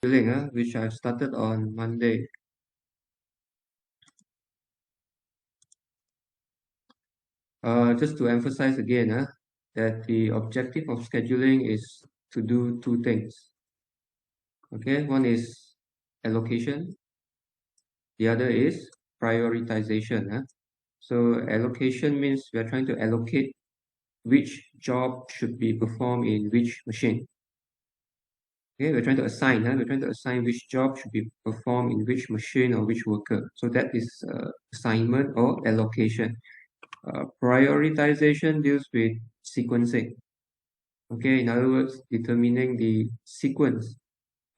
which I've started on Monday. Just to emphasize again, that the objective of scheduling is to do two things. Okay, one is allocation, the other is prioritization. So allocation means we're trying to allocate which job should be performed in which machine. Okay, we're trying to assign which job should be performed in which machine or which worker. So that is assignment or allocation. Prioritization deals with sequencing. Okay, in other words, determining the sequence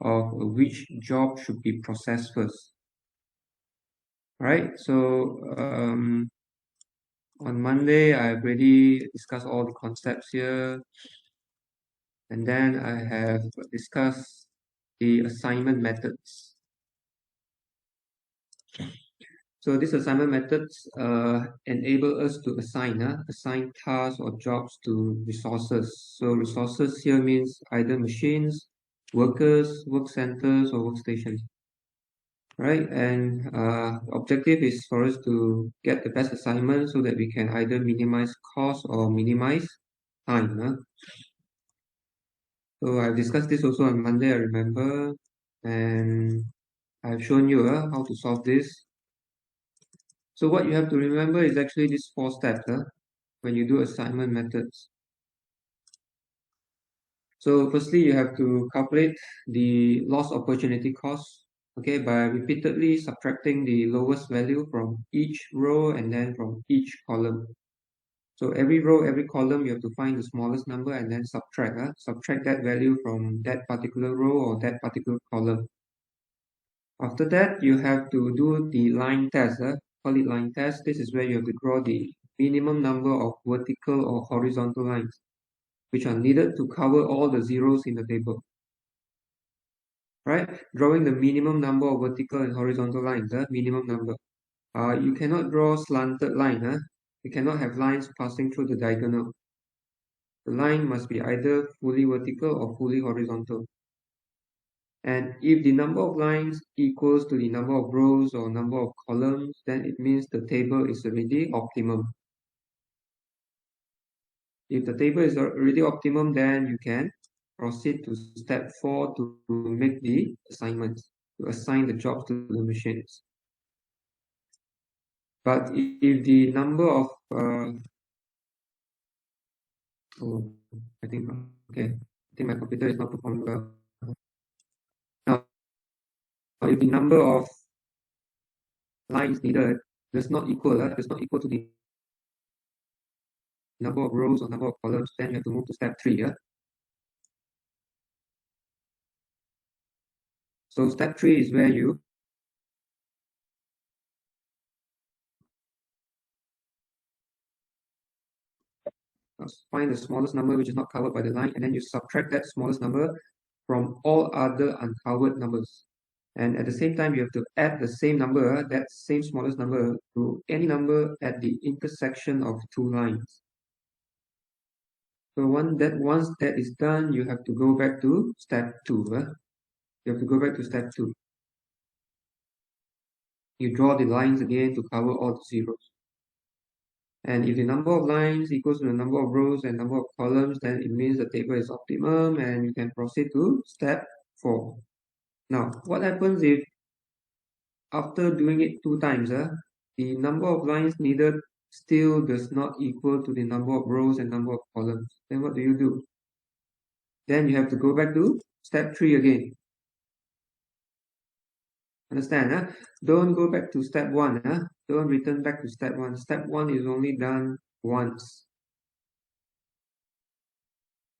of which job should be processed first. Right? So on Monday, I've already discussed all the concepts here, and then I have discussed the assignment methods. So these assignment methods enable us to assign tasks or jobs to resources. So resources here means either machines, workers, work centers, or workstations, right? And objective is for us to get the best assignment so that we can either minimize cost or minimize time. So I've discussed this also on Monday, I remember, and I've shown you how to solve this. So what you have to remember is actually these four steps when you do assignment methods. So firstly, you have to calculate the lost opportunity cost, okay, by repeatedly subtracting the lowest value from each row and then from each column. So every row, every column, you have to find the smallest number and then subtract that value from that particular row or that particular column. After that, you have to do the line test, call it line test. This is where you have to draw the minimum number of vertical or horizontal lines, which are needed to cover all the zeros in the table. Right? Drawing the minimum number of vertical and horizontal lines, minimum number. You cannot draw slanted line, You cannot have lines passing through the diagonal. The line must be either fully vertical or fully horizontal. And if the number of lines equals to the number of rows or number of columns, then it means the table is already optimum. If the table is already optimum, then you can proceed to step 4 to make the assignments, to assign the jobs to the machines. But if the number of I think my computer is not performing well. Now, if the number of lines needed does not equal to the number of rows or number of columns, then you have to move to step 3. So step 3 is where you find the smallest number which is not covered by the line, and then you subtract that smallest number from all other uncovered numbers. And at the same time, you have to add the same number, that same smallest number, to any number at the intersection of two lines. So once that is done, you have to go back to step 2. You have to go back to step 2. You draw the lines again to cover all the zeros. And if the number of lines equals to the number of rows and number of columns, then it means the table is optimum and you can proceed to step 4. Now, what happens if after doing it 2 times, the number of lines needed still does not equal to the number of rows and number of columns? Then what do? Then you have to go back to step 3 again. Understand? Don't go back to step 1. Don't return back to step 1. Step 1 is only done once.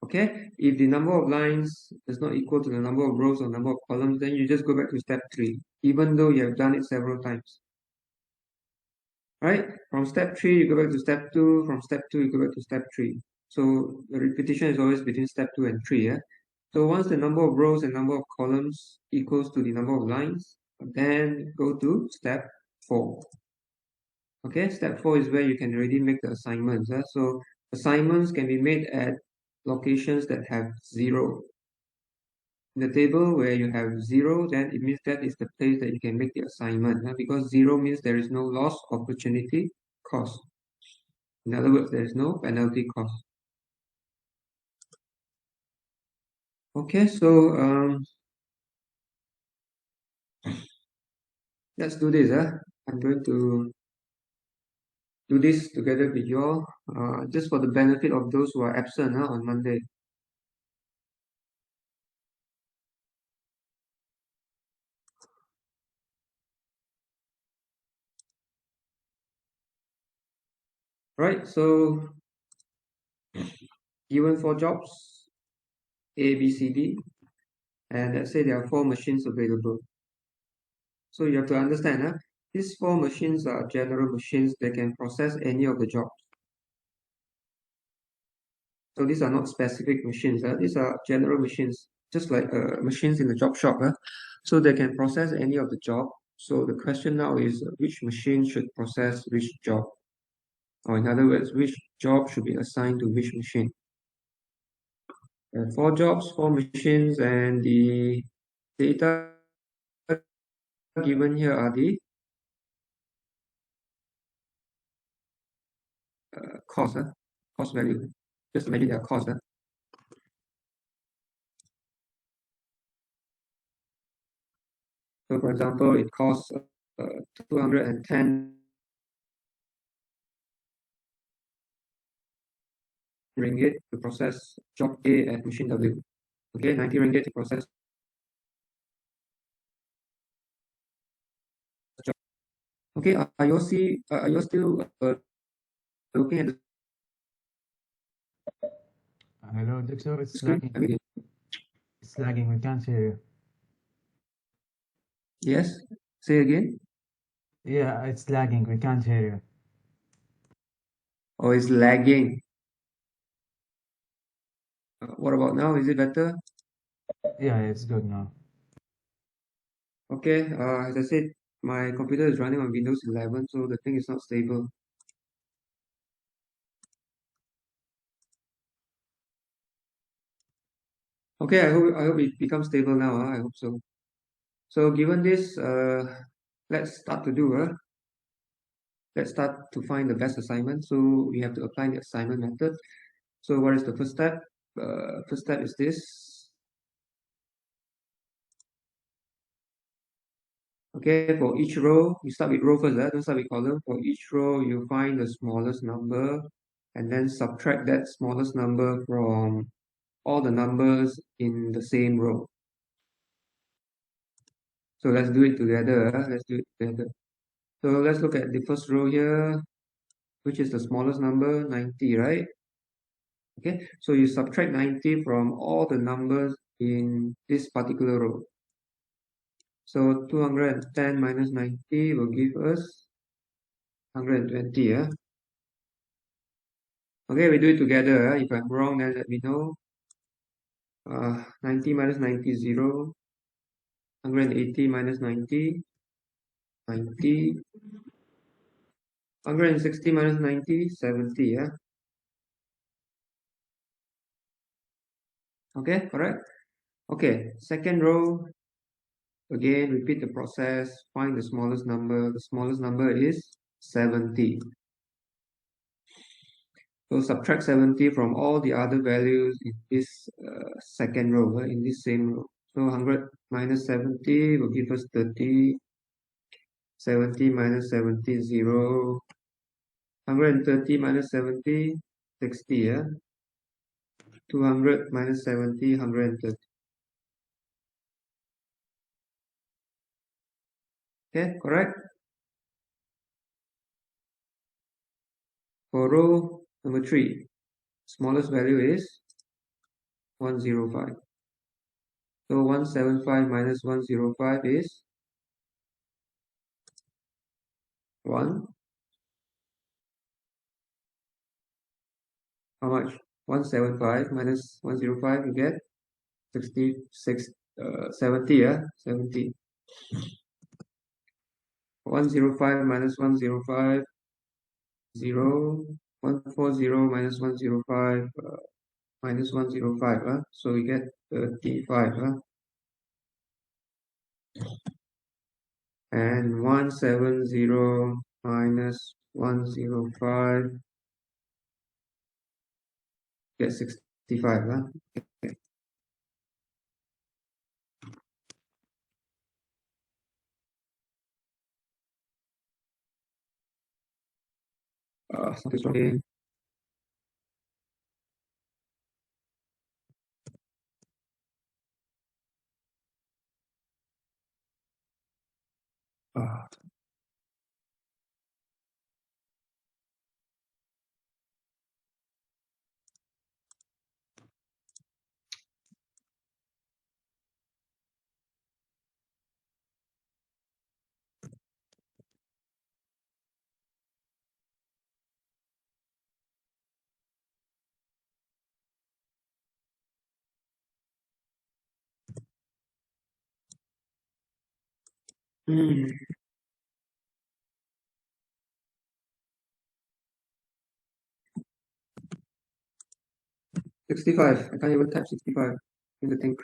Okay, if the number of lines is not equal to the number of rows or number of columns, then you just go back to step 3, even though you have done it several times. Right? From step 3, you go back to step 2. From step 2, you go back to step 3. So the repetition is always between step 2 and 3. So once the number of rows and number of columns equals to the number of lines, then go to step 4. Okay, step 4 is where you can already make the assignments. So assignments can be made at locations that have 0. In the table where you have 0, then it means that is the place that you can make the assignment, because 0 means there is no loss opportunity cost. In other words, there is no penalty cost. Okay, so let's do this. I'm going to do this together with you all, just for the benefit of those who are absent on Monday. Right, so given 4 jobs, A, B, C, D, and let's say there are 4 machines available. So you have to understand, these 4 machines are general machines that can process any of the jobs. So these are not specific machines. These are general machines, just like machines in the job shop. So they can process any of the job. So the question now is which machine should process which job? Or in other words, which job should be assigned to which machine? 4 jobs, 4 machines, and the data given here are the cost, cost value. Just imagine their cost. So for example, it costs 210 ringgit to process job A at machine W. Okay, 90 ringgit to process job. Okay, are you still looking at the Hello, Doctor. It's screen? lagging. It's lagging. We can't hear you. Yes, say again. Yeah, it's lagging. We can't hear you. Oh, it's lagging. What about now? Is it better? Yeah, it's good now. Okay, as I said, my computer is running on Windows 11, so the thing is not stable. Okay, I hope it becomes stable now. I hope so. So given this, let's start to do. Let's start to find the best assignment. So we have to apply the assignment method. So what is the first step? First step is this. Okay, for each row, you start with row first. Don't start with column. For each row, you find the smallest number and then subtract that smallest number from all the numbers in the same row. So let's do it together. Let's do it together. So let's look at the first row here, which is the smallest number, 90, right? Okay, so you subtract 90 from all the numbers in this particular row. So 210 minus 90 will give us 120. Okay, we do it together. If I'm wrong, then let me know. 90 minus 90 is 0. 180 minus 90, 90. 160 minus 90, 70. Okay, correct? Okay, second row. Again, repeat the process. Find the smallest number. The smallest number is 70. So subtract 70 from all the other values in this second row, in this same row. So 100 minus 70 will give us 30. 70 minus 70 is 0. 130 minus 70, 60. 200 minus 70, 130. Okay, correct? For row number 3, smallest value is 105. So 175 minus 105 is 1. How much? 175 minus 105, you get 66, 70, 70. 105 minus 105, 0. 140 minus 105, minus 105, so we get 35, And 170 minus 105 get 65. Huh? Okay. Something's wrong here. Uh, 65. I can't even type 65 in the thing.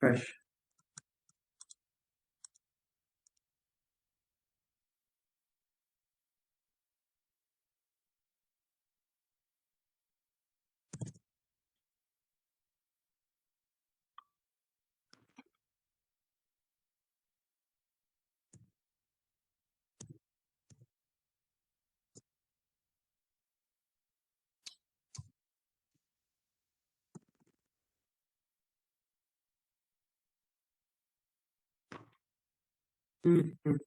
Crash. Mm, mm.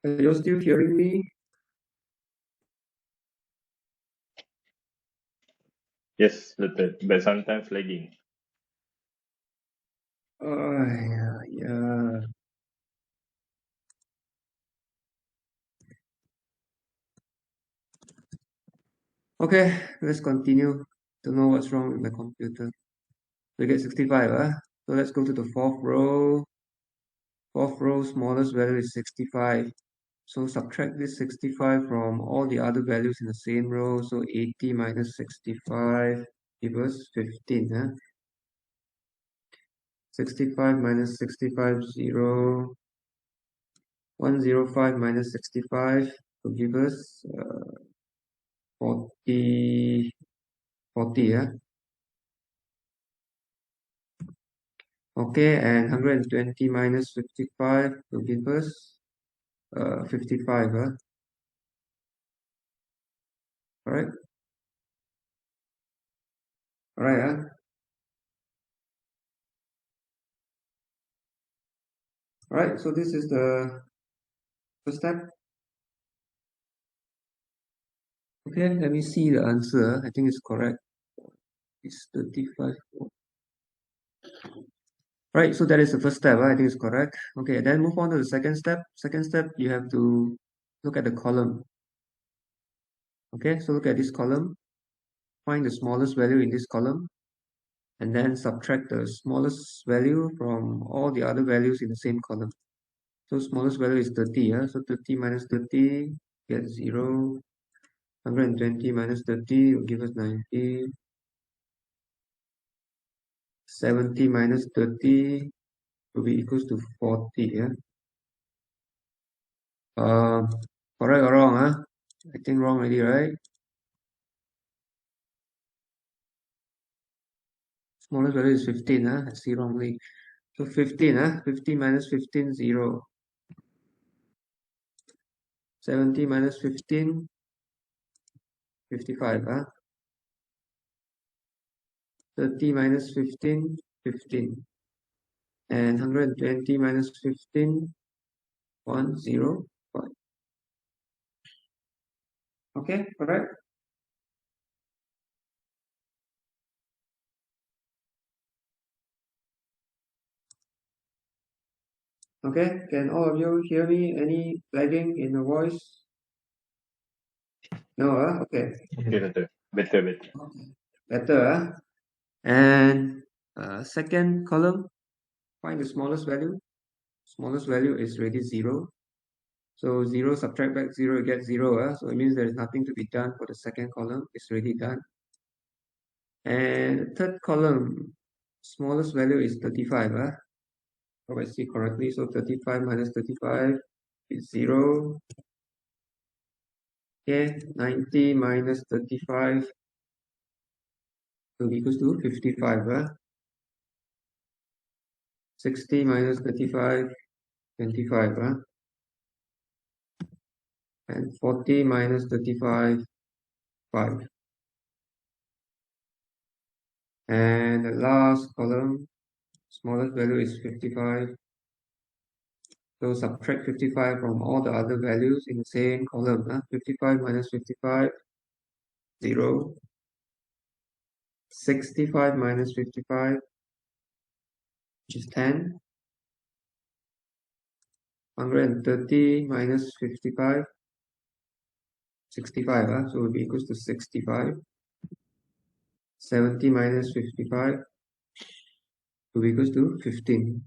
Are you still hearing me? Yes, little, but sometimes lagging. Yeah, yeah. Okay, let's continue to know what's wrong with my computer. We get 65, So let's go to the fourth row. Fourth row, smallest value is 65. So subtract this 65 from all the other values in the same row. So 80 minus 65 gives us 15, 65 minus 65, 0. 105 minus 65 will give us 40, 40, yeah. Okay, and 120 minus 55 will give us 55, all right, all right, all right. So this is the first step. Okay, let me see the answer. I think it's correct. It's 35. Right, so that is the first step. I think it's correct. Okay, then move on to the second step. Second step, you have to look at the column. Okay, so look at this column. Find the smallest value in this column, and then subtract the smallest value from all the other values in the same column. So smallest value is 30, yeah? So 30 minus 30 get 0. 120 minus 30 will give us 90. 70 minus 30 will be equals to 40, yeah? Uh, Correct or wrong, huh? I think wrong already, right? Smallest value is 15, huh? I see wrongly. So 15, huh? 15 minus 15, 0. 70 minus 15, 55. 30 minus 15, 15. And 120 minus 15, 105. Okay, correct. Okay, can all of you hear me? Any lagging in the voice? No, okay. Okay, better. Okay. Better, And second column, find the smallest value. Smallest value is already 0. So 0 subtract back 0, you get 0. So it means there is nothing to be done for the second column. It's already done. And third column, smallest value is 35. Hope I see correctly. So 35 minus 35 is 0. Okay, 90 minus 35 will be equals to 55. 60 minus 35, 25. And 40 minus 35, 5. And the last column, smallest value is 55. So subtract 55 from all the other values in the same column. 55 minus 55, 0. 65 minus 55, which is 10. 130 minus 55, 65. So it will be equals to 65. 70 minus 55 will be equals to 15.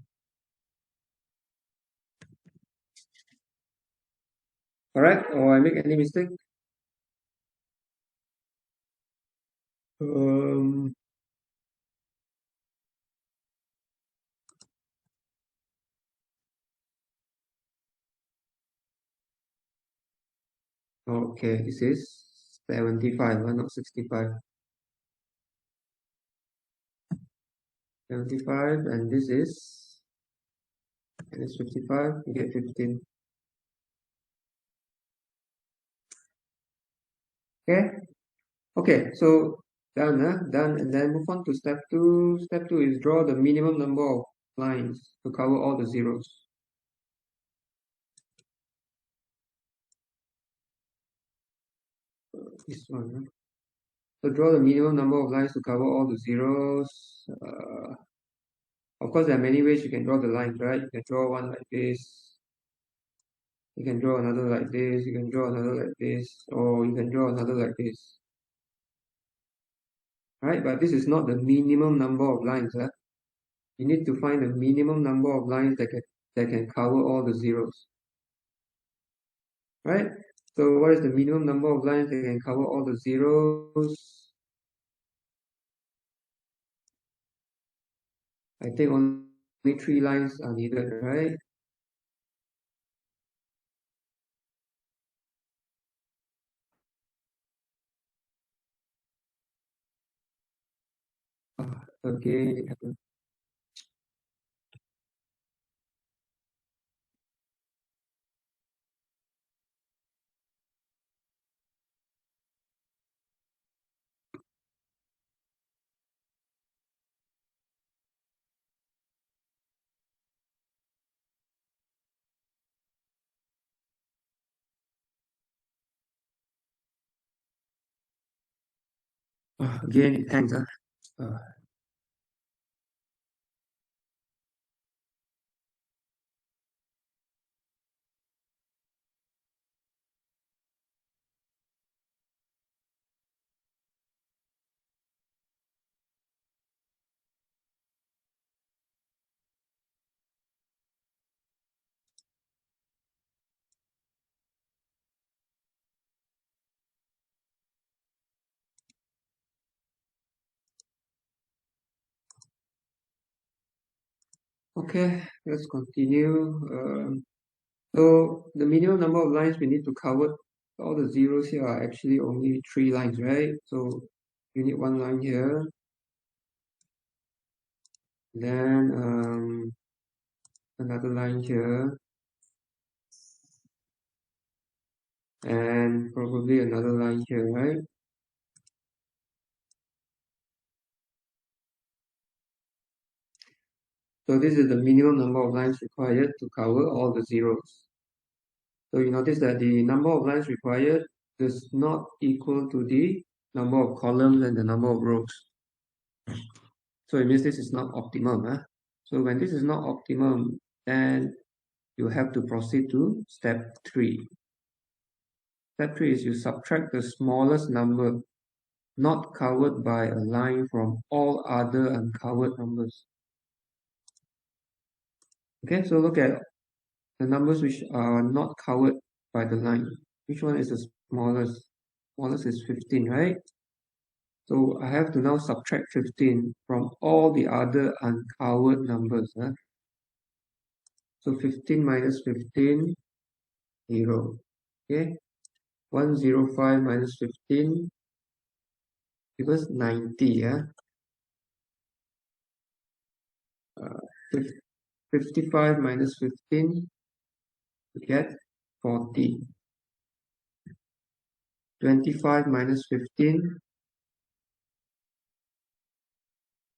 Correct? Or I make any mistake? Um, okay, this is 75, not 65. 75, and this is minus 55, you get 15. Okay, okay, so done, done, and then move on to step 2. Step 2 is draw the minimum number of lines to cover all the zeros. This one. So draw the minimum number of lines to cover all the zeros. Of course, there are many ways you can draw the lines, right? You can draw one like this. You can draw another like this. You can draw another like this. Or you can draw another like this. Right? But this is not the minimum number of lines. You need to find the minimum number of lines that can cover all the zeros. Right? So what is the minimum number of lines that can cover all the zeros? I think only 3 lines are needed, right? Again, it happened. Again, it hangs. Okay, let's continue. So the minimum number of lines we need to cover all the zeros here are actually only 3 lines, right? So you need 1 line here. Then another line here. and probably another line here, right? So this is the minimum number of lines required to cover all the zeros. So you notice that the number of lines required is not equal to the number of columns and the number of rows. So it means this is not optimum. Huh? So when this is not optimum, then you have to proceed to step 3. Step 3 is you subtract the smallest number not covered by a line from all other uncovered numbers. Okay, so look at the numbers which are not covered by the line. Which one is the smallest? Smallest is 15, right? So I have to now subtract 15 from all the other uncovered numbers. Huh? So 15 minus 15, 0. Okay, 105 minus 15 equals 90. Yeah? 55 minus 15, we get 40. 25 minus 15,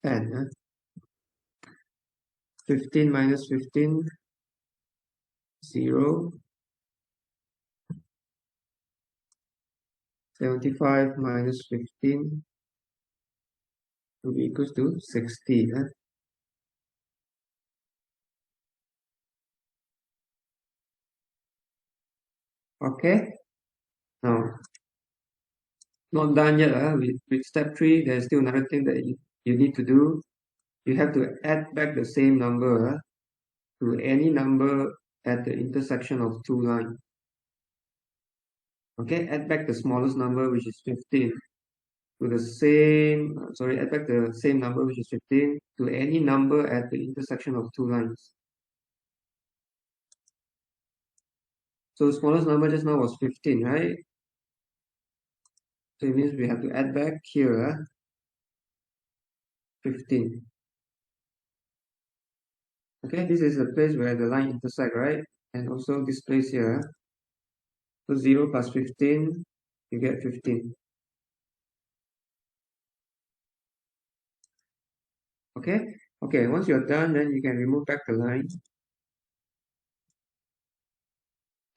10. Huh? 15 minus 15, 0. 75 minus 15 will be equals to 60. Huh? Okay, now not done yet. With step 3, there's still another thing that you need to do. You have to add back the same number to any number at the intersection of two lines. Okay, add back the smallest number, which is 15, to the same, add back the same number, which is 15, to any number at the intersection of two lines. So the smallest number just now was 15, right? So it means we have to add back here 15. Okay, this is the place where the line intersect, right? And also this place here. So 0 plus 15, you get 15. Okay, okay, once you're done, then you can remove back the line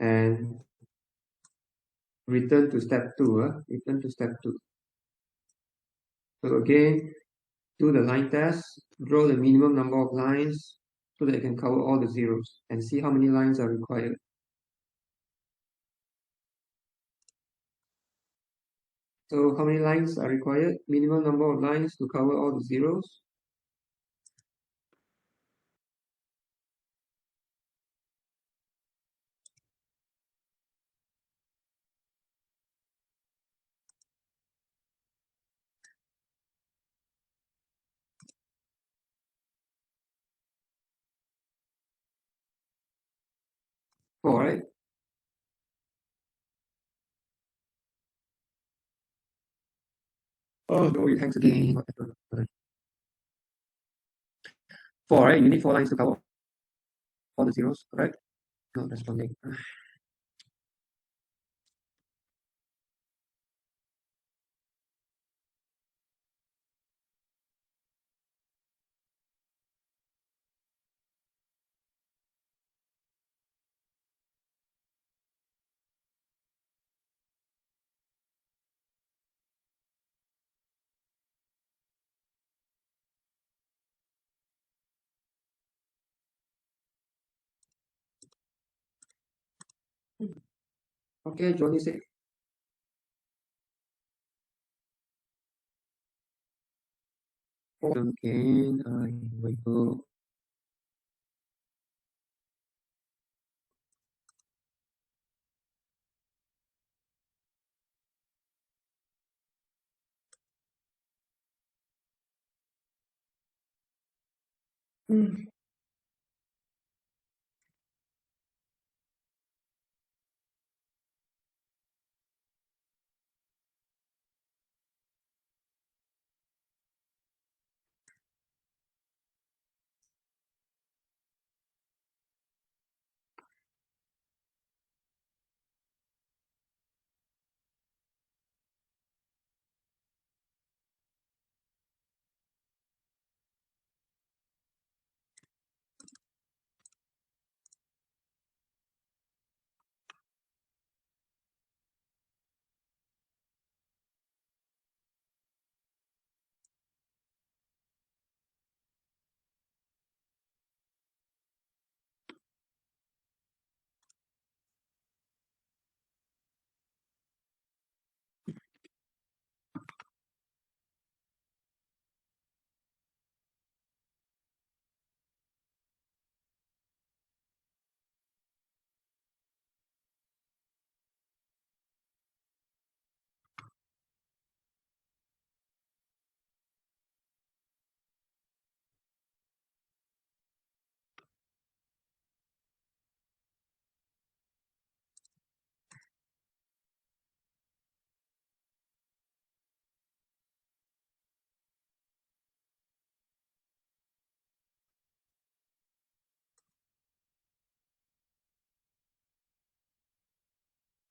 and return to step 2. Return to step 2. So again, do the line test, draw the minimum number of lines so that you can cover all the zeros and see how many lines are required. So how many lines are required? Minimum number of lines to cover all the zeros. All right. Oh no, it hangs again. What happened? 4, right? You need 4 lines to cover all the zeros, correct? Not responding. Okay, Johnny said. Again, here we go.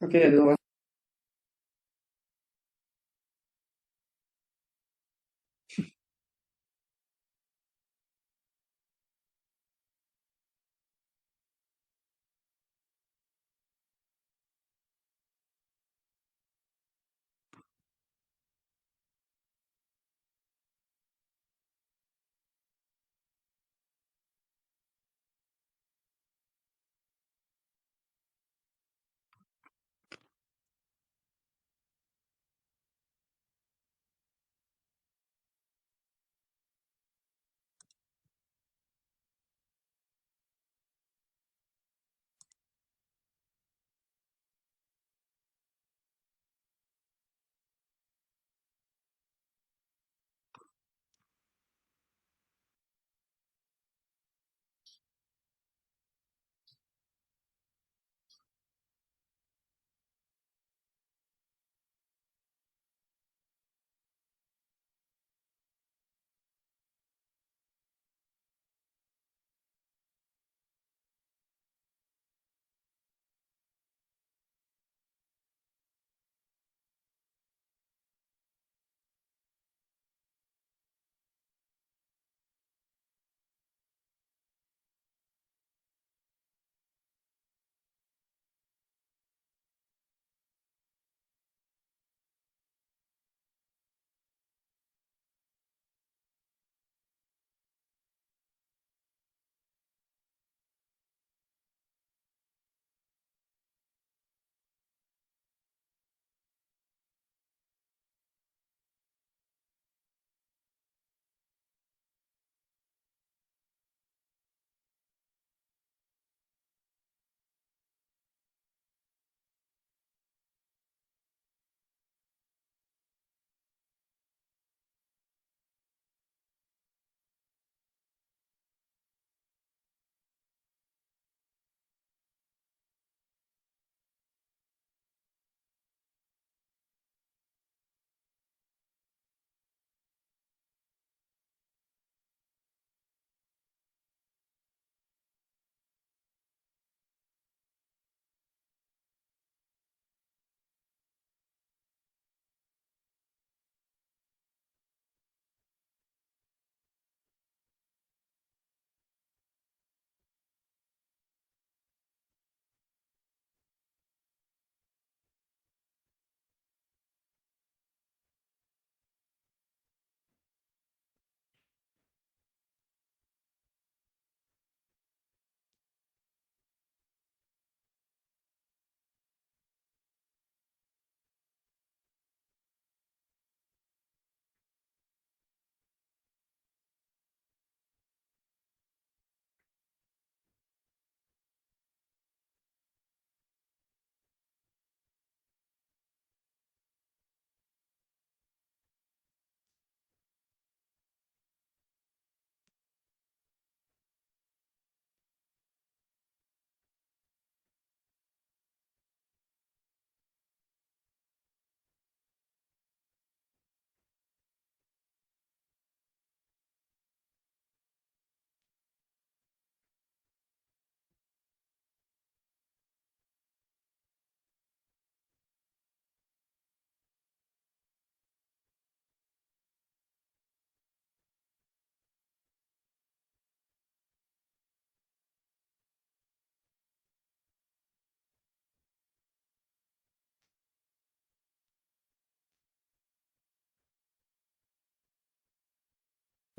Okay, I don't know what.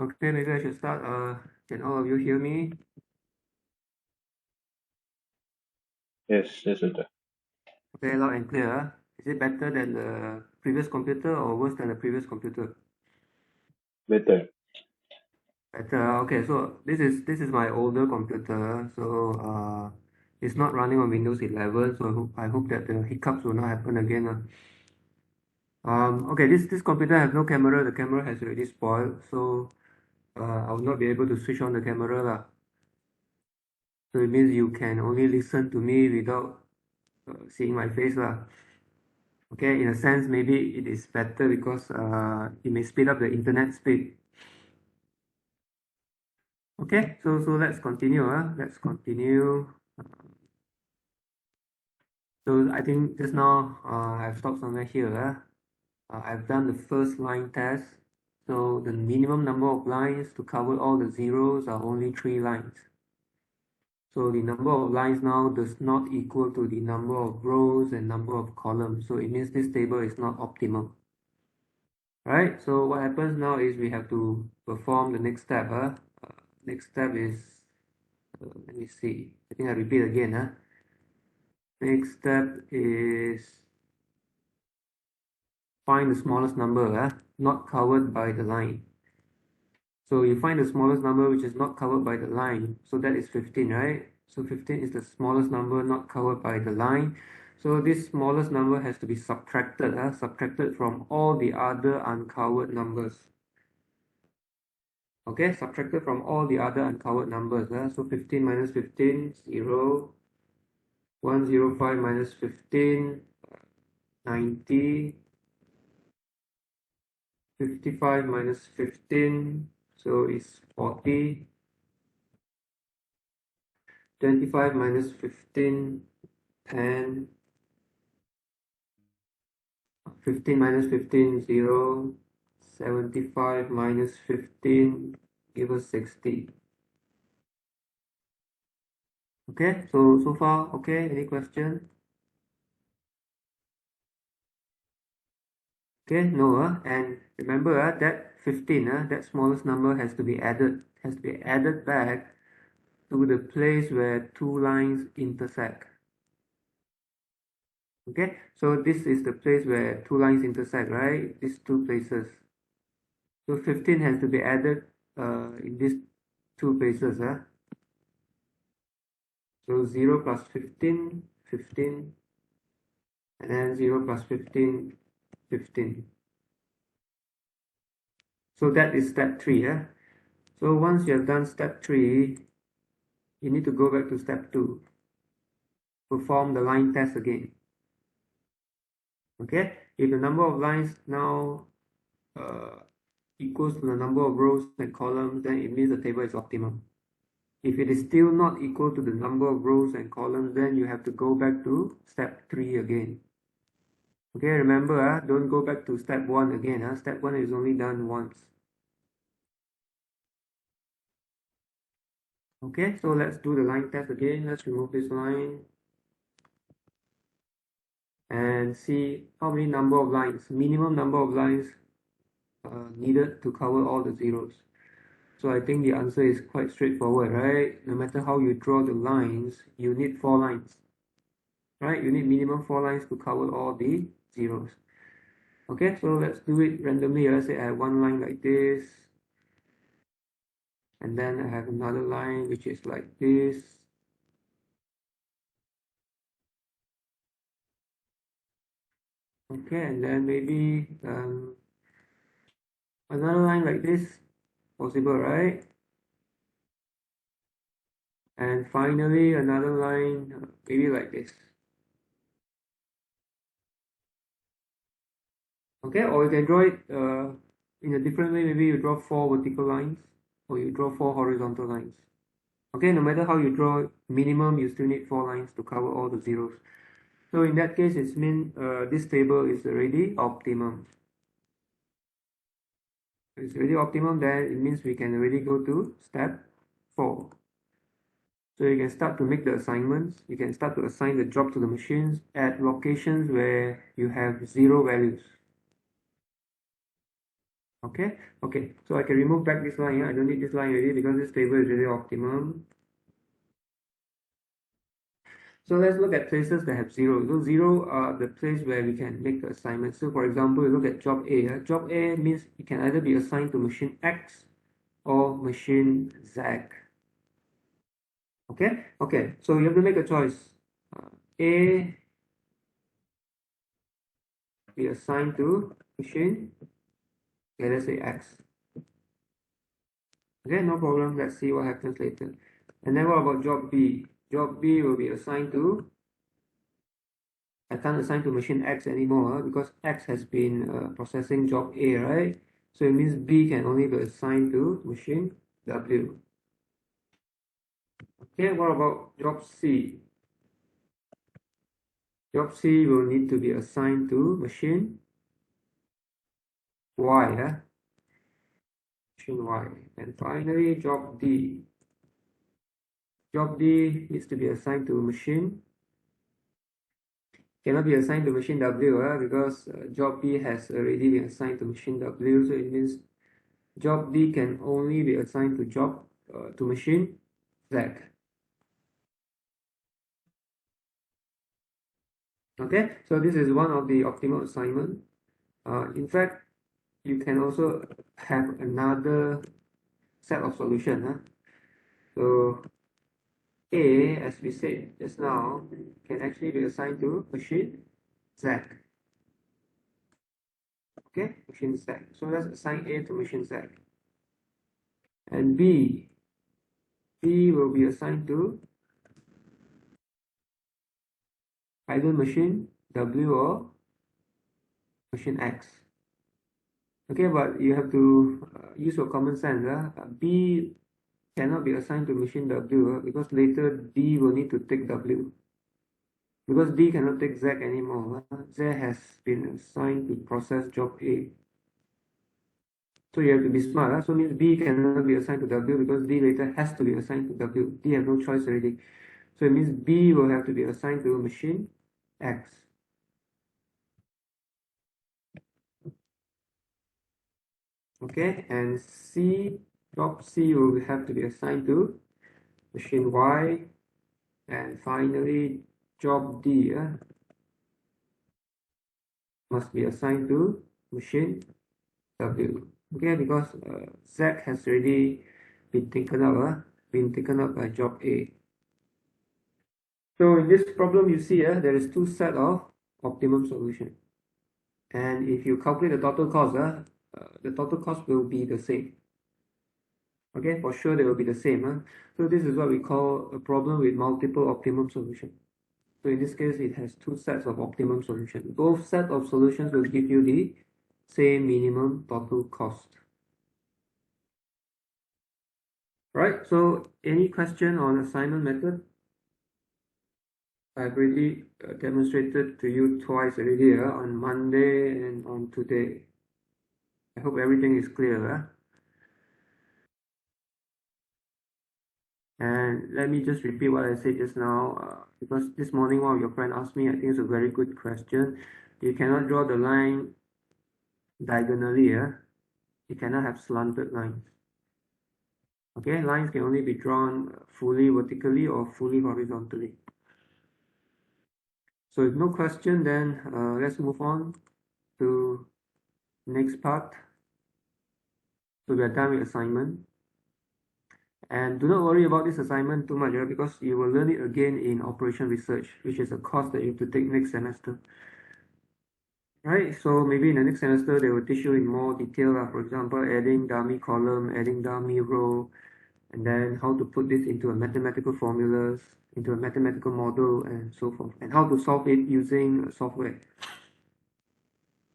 Okay, maybe I should start. Can all of you hear me? Yes, yes, betul. Okay, loud and clear. Is it better than the previous computer or worse than the previous computer? Better. Better. Okay, so this is my older computer. So it's not running on Windows 11. So I hope that the hiccups will not happen again. Okay, this computer has no camera. The camera has already spoiled. So I will not be able to switch on the camera lah. So it means you can only listen to me without seeing my face lah. Okay, in a sense, maybe it is better because it may speed up the internet speed. Okay, so let's continue. Let's continue. So I think just now I've stopped somewhere here. I've done the first line test. So the minimum number of lines to cover all the zeros are only 3 lines. So the number of lines now does not equal to the number of rows and number of columns. So it means this table is not optimal. Right? So what happens now is we have to perform the next step. Next step is, let me see. I think I repeat again. Next step is find the smallest number not covered by the line. So you find the smallest number which is not covered by the line. So that is 15, right? So 15 is the smallest number not covered by the line. So this smallest number has to be subtracted from all the other uncovered numbers. Okay, subtracted from all the other uncovered numbers. So 15 minus 15, 0. 105 minus 15, 90. 55 minus 15, so it's 40. 25 minus 15, 10. 15 minus 15, 0. 75 minus 15, give us 60. Okay, so far, okay, any question? Okay, no, and remember that 15, that smallest number has to be added back to the place where two lines intersect. Okay, so this is the place where two lines intersect, right? These two places. So 15 has to be added in these two places. So 0 plus 15, 15, and then 0 plus 15, 15. So that is step 3. So once you have done step 3, you need to go back to step 2. Perform the line test again. Okay, if the number of lines now equals to the number of rows and columns, then it means the table is optimal. If it is still not equal to the number of rows and columns, then you have to go back to step 3 again. Okay, remember, don't go back to step 1 again. Step 1 is only done once. Okay, so let's do the line test again. Let's remove this line and see how many number of lines, minimum number of lines needed to cover all the zeros. So I think the answer is quite straightforward, right? No matter how you draw the lines, you need 4 lines, right? You need minimum 4 lines to cover all the zeros. Okay, so let's do it randomly. Let's say I have one line like this, and then I have another line which is like this. Okay, and then maybe another line like this, possible, right? And finally another line, maybe like this. Okay, or you can draw it in a different way. Maybe you draw 4 vertical lines, or you draw 4 horizontal lines. Okay, no matter how you draw, minimum you still need 4 lines to cover all the zeros. So in that case, it means this table is already optimum. If it's already optimum, then it means we can already go to step 4. So you can start to make the assignments. You can start to assign the job to the machines at locations where you have 0 values. Okay, so I can remove back this line here. I don't need this line already because this table is really optimum. So let's look at places that have 0. So 0 are the place where we can make the assignment. So for example, we look at job A. Job A means it can either be assigned to machine X or machine Z. Okay, so you have to make a choice. A be assigned to machine, okay, let's say X. Okay, no problem. Let's see what happens later. And then what about job B? Job B will be assigned to, I can't assign to machine X anymore because X has been processing job A, right? So it means B can only be assigned to machine W. Okay, what about job C? Job C will need to be assigned to machine Y, machine Y. And finally, job D. Job D needs to be assigned to machine. Cannot be assigned to machine W because job B has already been assigned to machine W. So it means job D can only be assigned to to machine Z. Okay, so this is one of the optimal assignment. In fact, you can also have another set of solution. So A, as we said just now, can actually be assigned to machine Z. Okay, machine Z. So let's assign A to machine Z. And B will be assigned to either machine W or machine X. Okay, but you have to use your common sense. B cannot be assigned to machine W because later D will need to take W. Because D cannot take Z anymore. Z has been assigned to process job A. So you have to be smart. So means B cannot be assigned to W because D later has to be assigned to W. D have no choice already. So it means B will have to be assigned to machine X. Okay, and job C will have to be assigned to machine Y. And finally, job D must be assigned to machine W. Okay, because Z has already been taken up by job A. So in this problem, you see there is two set of optimum solution. And if you calculate the total cost, the total cost will be the same. Okay, for sure they will be the same. So this is what we call a problem with multiple optimum solution. So in this case, it has two sets of optimum solution. Both set of solutions will give you the same minimum total cost. Right, so any question on assignment method? I've already demonstrated to you twice already on Monday and on today. I hope everything is clear. And let me just repeat what I said just now, because this morning one of your friends asked me, I think it's a very good question. You cannot draw the line diagonally. You cannot have slanted lines. Okay, lines can only be drawn fully vertically or fully horizontally. So if no question, then let's move on to next part. So we are done with assignment. And do not worry about this assignment too much because you will learn it again in operation research, which is a course that you have to take next semester. Right, so maybe in the next semester they will teach you in more detail, for example, adding dummy column, adding dummy row, and then how to put this into a mathematical formulas, into a mathematical model, and so forth, and how to solve it using software.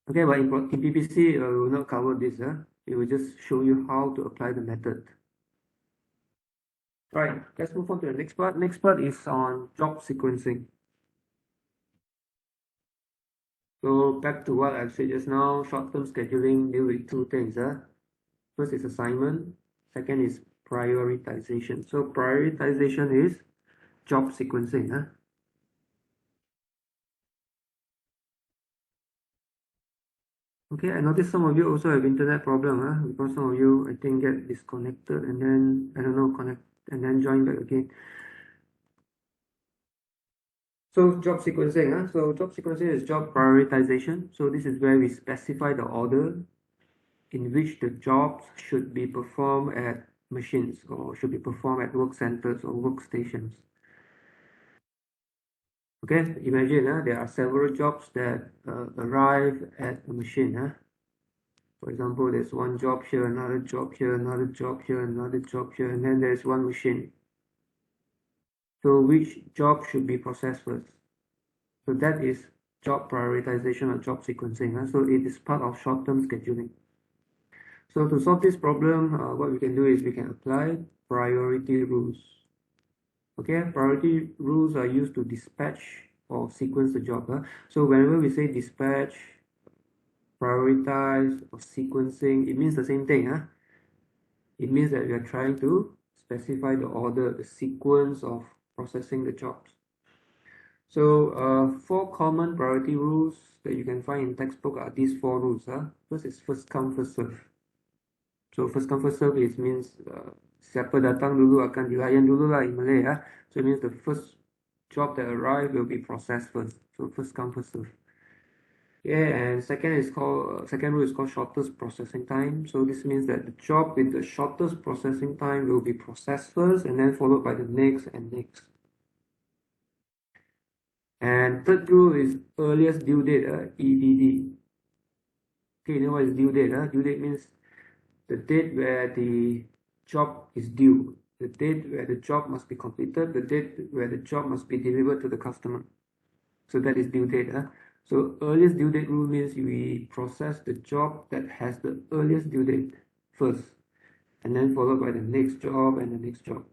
Okay, but in PPC, we will not cover this. It will just show you how to apply the method. Right, let's move on to the next part. Next part is on job sequencing. So back to what I said just now, short-term scheduling deal with two things. First is assignment, second is prioritization. So prioritization is job sequencing. Okay, I noticed some of you also have internet problem, because some of you I think get disconnected and then I don't know connect and then join back again. So job sequencing, so job sequencing is job prioritization. So this is where we specify the order in which the jobs should be performed at machines or should be performed at work centers or workstations. Okay, imagine there are several jobs that arrive at a machine. For example, there's one job here, another job here, another job here, another job here, and then there's one machine. So which job should be processed first? So that is job prioritization or job sequencing. So it is part of short-term scheduling. So to solve this problem, what we can do is we can apply priority rules. Okay, priority rules are used to dispatch or sequence the job. So whenever we say dispatch, prioritize, or sequencing, it means the same thing. It means that we are trying to specify the order, the sequence of processing the jobs. So 4 common priority rules that you can find in textbook are these 4 rules. First is first come, first serve. So first come, first serve is means siapa datang dulu akan dilayan dulu lah in Malay. So it means the first job that arrive will be processed first. So first come, first serve. Yeah, and second rule is called shortest processing time. So this means that the job with the shortest processing time will be processed first and then followed by the next and next. And third rule is earliest due date, EDD. Okay, you know what is due date? Due date means the date where the job is due, the date where the job must be completed, the date where the job must be delivered to the customer. So that is due date. So earliest due date rule means we process the job that has the earliest due date first, and then followed by the next job and the next job.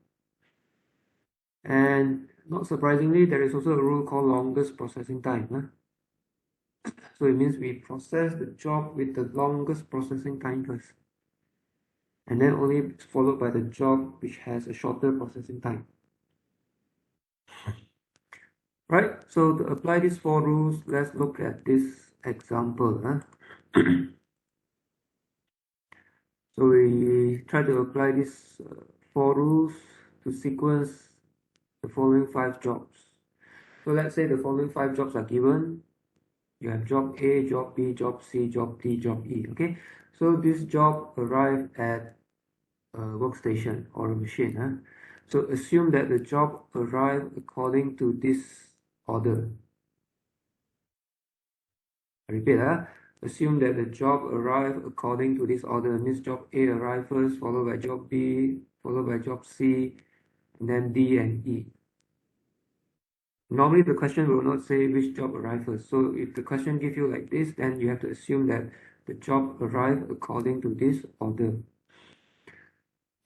And not surprisingly, there is also a rule called longest processing time. So it means we process the job with the longest processing time first, and then only followed by the job which has a shorter processing time. Right, so to apply these 4 rules, let's look at this example. So we try to apply these 4 rules to sequence the following 5 jobs. So let's say the following 5 jobs are given. You have job A, job B, job C, job D, job E. Okay, so this job arrived at a workstation or a machine. So assume that the job arrived according to this order. I repeat, assume that the job arrived according to this order. Means job A arrived first, followed by job B, followed by job C, and then D and E. Normally the question will not say which job arrived first. So if the question gives you like this, then you have to assume that the job arrived according to this order.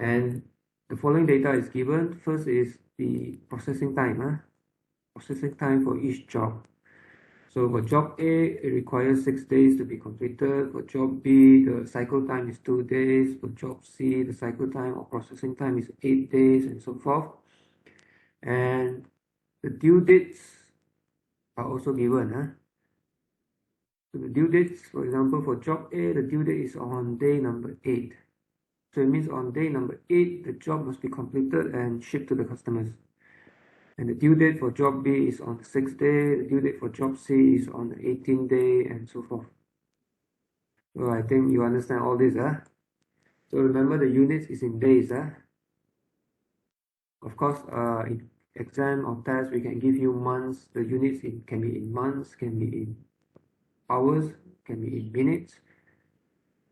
And the following data is given. First is the processing time. Processing time for each job. So for job A, it requires 6 days to be completed. For job B, the cycle time is 2 days. For job C, the cycle time or processing time is 8 days, and so forth. And the due dates are also given. So the due dates, for example, for job A, the due date is on day number 8. So it means on day number 8, the job must be completed and shipped to the customers. And the due date for job B is on the 6th day, the due date for job C is on the 18th day, and so forth. So I think you understand all this. So remember the units is in days. Of course, in exam or test, we can give you months. The units can be in months, can be in hours, can be in minutes.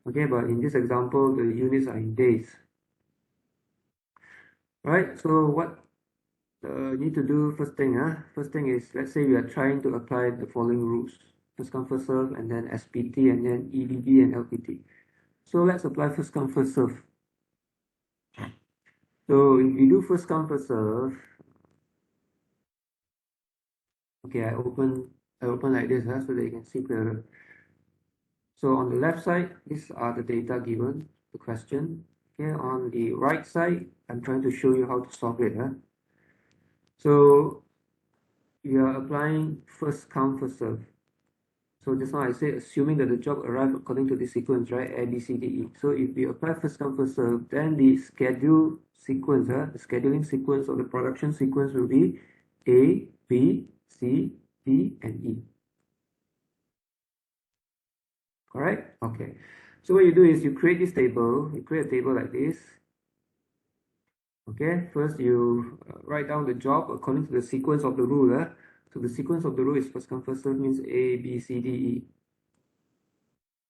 Okay, but in this example, the units are in days. Right, so what need to do first thing? First thing is, let's say we are trying to apply the following rules. First come, first serve, and then SPT, and then EDD and LPT. So let's apply first come, first serve. So if we do first come, first serve, okay, I open like this so that you can see clearer. So on the left side, these are the data given, the question. Okay, on the right side, I'm trying to show you how to solve it. So you are applying first come, first serve. So just now I said assuming that the job arrived according to the sequence, right? A, B, C, D, E. So if we apply first come, first serve, then the schedule sequence, the scheduling sequence or the production sequence will be A, B, C, D, and E. Correct? Okay. So what you do is you create this table. You create a table like this. Okay. First you write down the job according to the sequence of the rule. So the sequence of the rule is first come, first serve means A, B, C, D, E.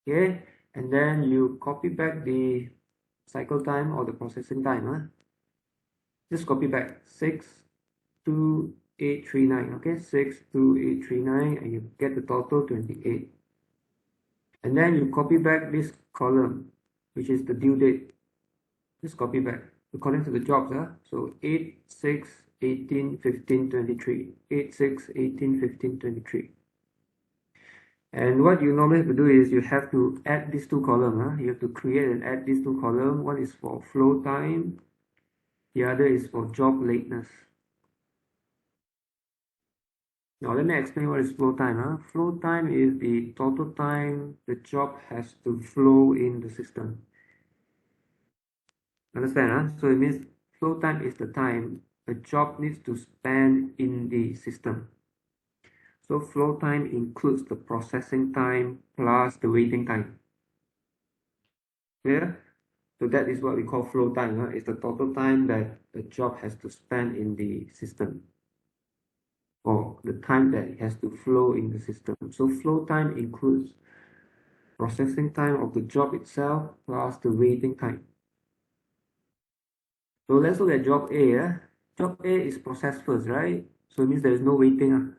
Okay. And then you copy back the cycle time or the processing time. Just copy back 62839. Okay. 62839, and you get the total 28. And then you copy back this column, which is the due date. Just copy back according to the jobs. So 8, 6, 18, 15, 23. 8, 6, 18, 15, 23. And what you normally have to do is you have to add these two columns. You have to create and add these two columns. One is for flow time. The other is for job lateness. Now let me explain what is flow time. Flow time is the total time the job has to flow in the system. Understand? So it means flow time is the time a job needs to spend in the system. So flow time includes the processing time plus the waiting time. Clear? So that is what we call flow time. It's the total time that a job has to spend in the system, or the time that it has to flow in the system. So flow time includes processing time of the job itself plus the waiting time. So let's look at job A. Job A is processed first, right? So it means there is no waiting.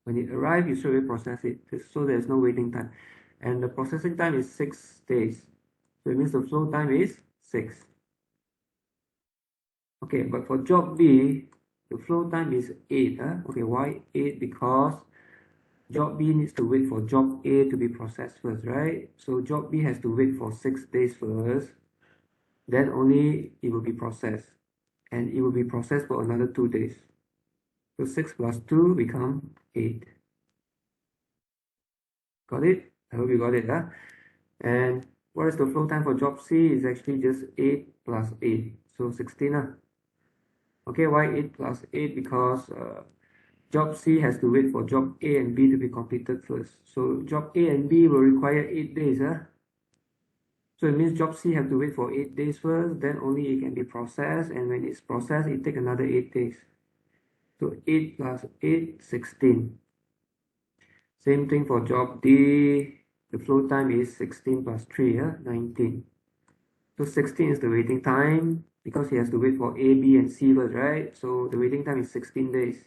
When it arrives, you straight away process it. So there is no waiting time. And the processing time is 6 days. So it means the flow time is 6. Okay, but for job B, the flow time is 8. Okay, why 8? Because job B needs to wait for job A to be processed first, right? So job B has to wait for 6 days first. Then only it will be processed. And it will be processed for another 2 days. So 6 plus 2 become 8. Got it? I hope you got it. And what is the flow time for job C? Is actually just 8 plus 8. So 16. Okay, why 8 plus 8? Because job C has to wait for job A and B to be completed first. So job A and B will require 8 days. So it means job C have to wait for 8 days first, then only it can be processed, and when it's processed, it takes another 8 days. So 8 plus 8, 16. Same thing for job D. The flow time is 16 plus 3, 19. So 16 is the waiting time because he has to wait for A, B, and C first, right? So the waiting time is 16 days.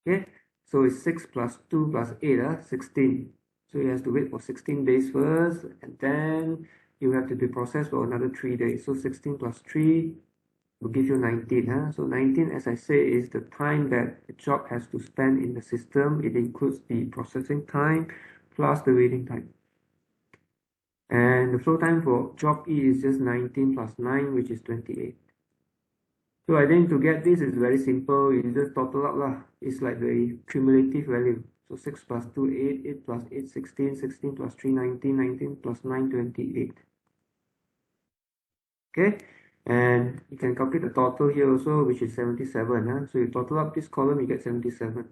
Okay, so it's 6 plus 2 plus 8, 16. So he has to wait for 16 days first, and then you have to be processed for another 3 days. So 16 plus 3 will give you 19. So 19, as I say, is the time that the job has to spend in the system. It includes the processing time plus the waiting time. And the flow time for job E is just 19 plus 9, which is 28. So I think to get this is very simple. You just total up. It's like the cumulative value. So 6 plus 2, 8, 8 plus 8, 16, 16 plus 3, 19, 19 plus 9, 28. Okay, and you can calculate the total here also, which is 77. So you total up this column, you get 77.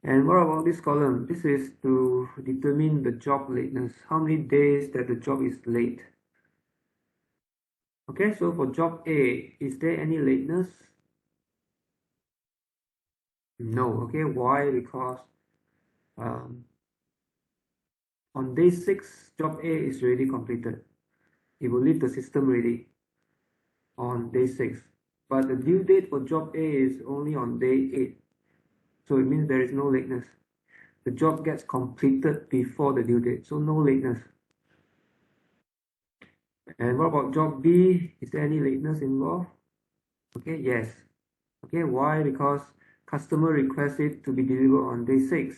And what about this column? This is to determine the job lateness. How many days that the job is late? Okay, so for job A, is there any lateness? No. Okay, why? Because on day 6, job A is already completed. It will leave the system ready on day 6. But the due date for job A is only on day 8. So it means there is no lateness. The job gets completed before the due date, so no lateness. And what about job B? Is there any lateness involved? Okay, yes. Okay, why? Because customer requests it to be delivered on day 6.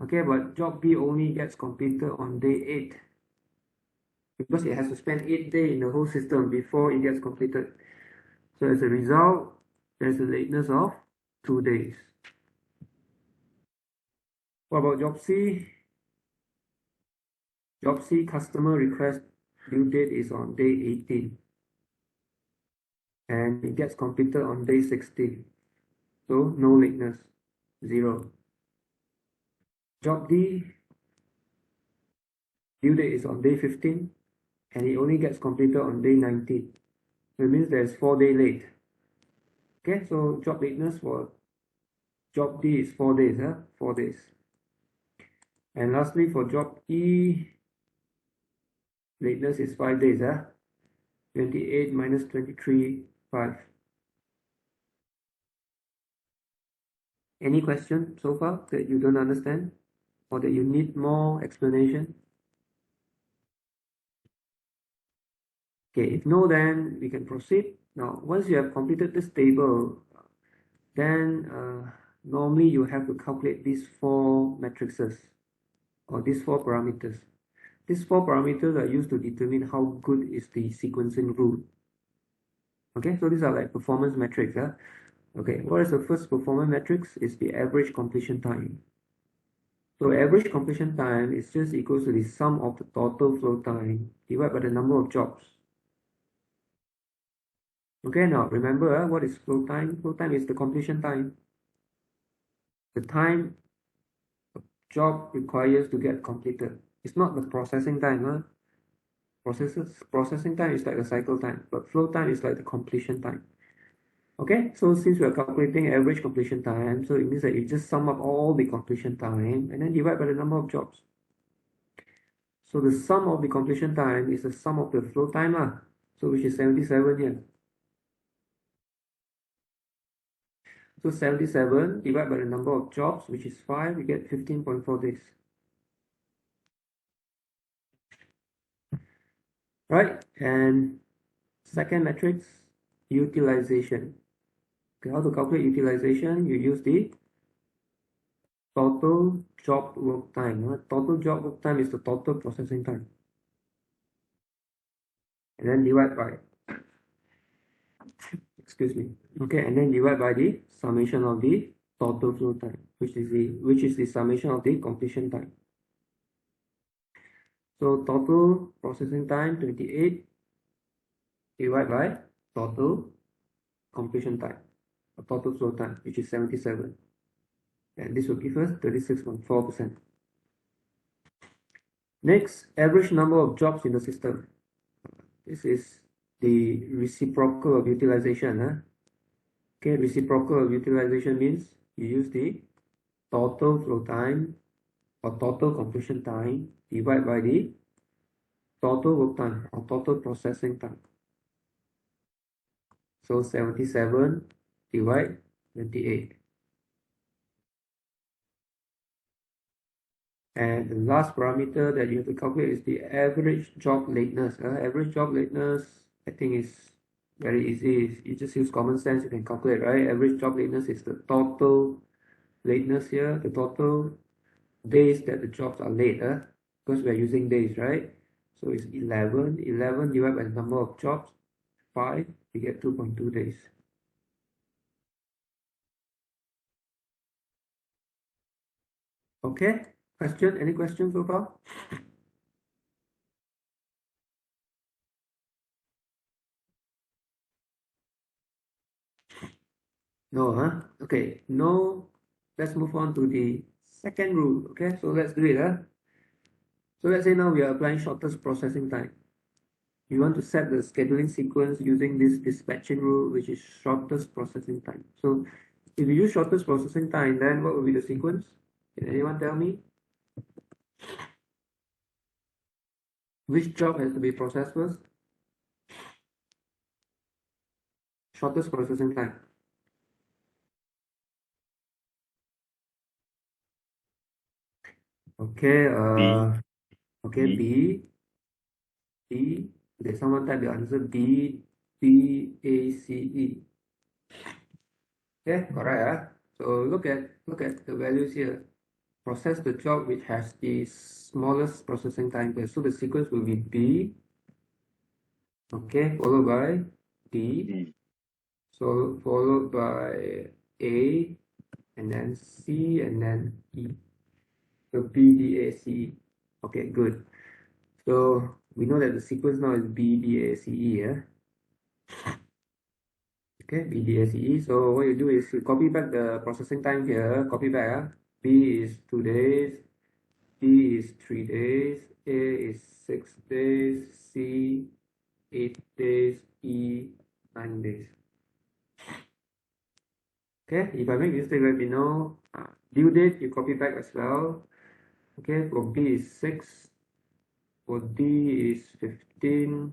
Okay, but job B only gets completed on day 8 because it has to spend 8 days in the whole system before it gets completed. So as a result, there's a lateness of 2 days. What about job C? Job C, customer request due date is on day 18 and it gets completed on day 16. So no lateness, 0. Job D, due date is on day 15 and it only gets completed on day 19. So it means there's 4 days late. Okay, so job lateness for job D is 4 days, 4 days. And lastly, for job E, lateness is 5 days, 28 minus 23, 5. Any question so far that you don't understand or that you need more explanation? Okay, if no, then we can proceed. Now, once you have completed this table, then normally you have to calculate these four matrices or these four parameters. These four parameters are used to determine how good is the sequencing rule. Okay, so these are like performance metrics. Okay, what is the first performance metrics? Is the average completion time. So average completion time is just equals to the sum of the total flow time divided by the number of jobs. Okay, now remember what is flow time? Flow time is the completion time. The time a job requires to get completed. It's not the processing time. Processing time is like the cycle time, but flow time is like the completion time. Okay, so since we are calculating average completion time, so it means that you just sum up all the completion time and then divide by the number of jobs. So the sum of the completion time is the sum of the flow time, so which is 77 here. So 77 divided by the number of jobs, which is 5, we get 15.4 days. Right, and second matrix, utilization. Okay, how to calculate utilization? You use the total job work time. Total job work time is the total processing time. And then divide by, excuse me. Okay, and then divide by the summation of the total flow time, which is the summation of the completion time. So total processing time 28 divided by total completion time, or total flow time, which is 77. And this will give us 36.4%. Next, average number of jobs in the system. This is the reciprocal of utilization. Okay, reciprocal of utilization means you use the total flow time or total completion time divided by the total work time or total processing time. So 77 divide 28. And the last parameter that you have to calculate is the average job lateness. Average job lateness, I think, is very easy. You just use common sense, you can calculate, right? Average job lateness is the total lateness here, the total days that the jobs are late, because we're using days, right? So it's 11. 11 divided by the number of jobs, 5, we get 2.2 days. Okay, question? Any questions so far? No, Okay, no. Let's move on to the second rule. Okay, so let's do it, So let's say now we are applying shortest processing time. You want to set the scheduling sequence using this dispatching rule, which is shortest processing time. So if you use shortest processing time, then what will be the sequence? Can anyone tell me? Which job has to be processed first? Shortest processing time. Okay, okay, B. Okay, someone type the answer B, BACE. Okay, correct. So look at the values here. Process the job which has the smallest processing time here. So the sequence will be B, okay, followed by D, so followed by A, and then C, and then E. So B, D, A, C, E. Okay, good. So we know that the sequence now is B, D, A, C, E, Okay, B, D, A, C, E. So what you do is you copy back the processing time here. Copy back. B is 2 days. D is 3 days. A is 6 days. C 8 days. E 9 days. Okay, if I make mistake, let me know. Due date you copy back as well. Okay, for B is 6. For D is 15.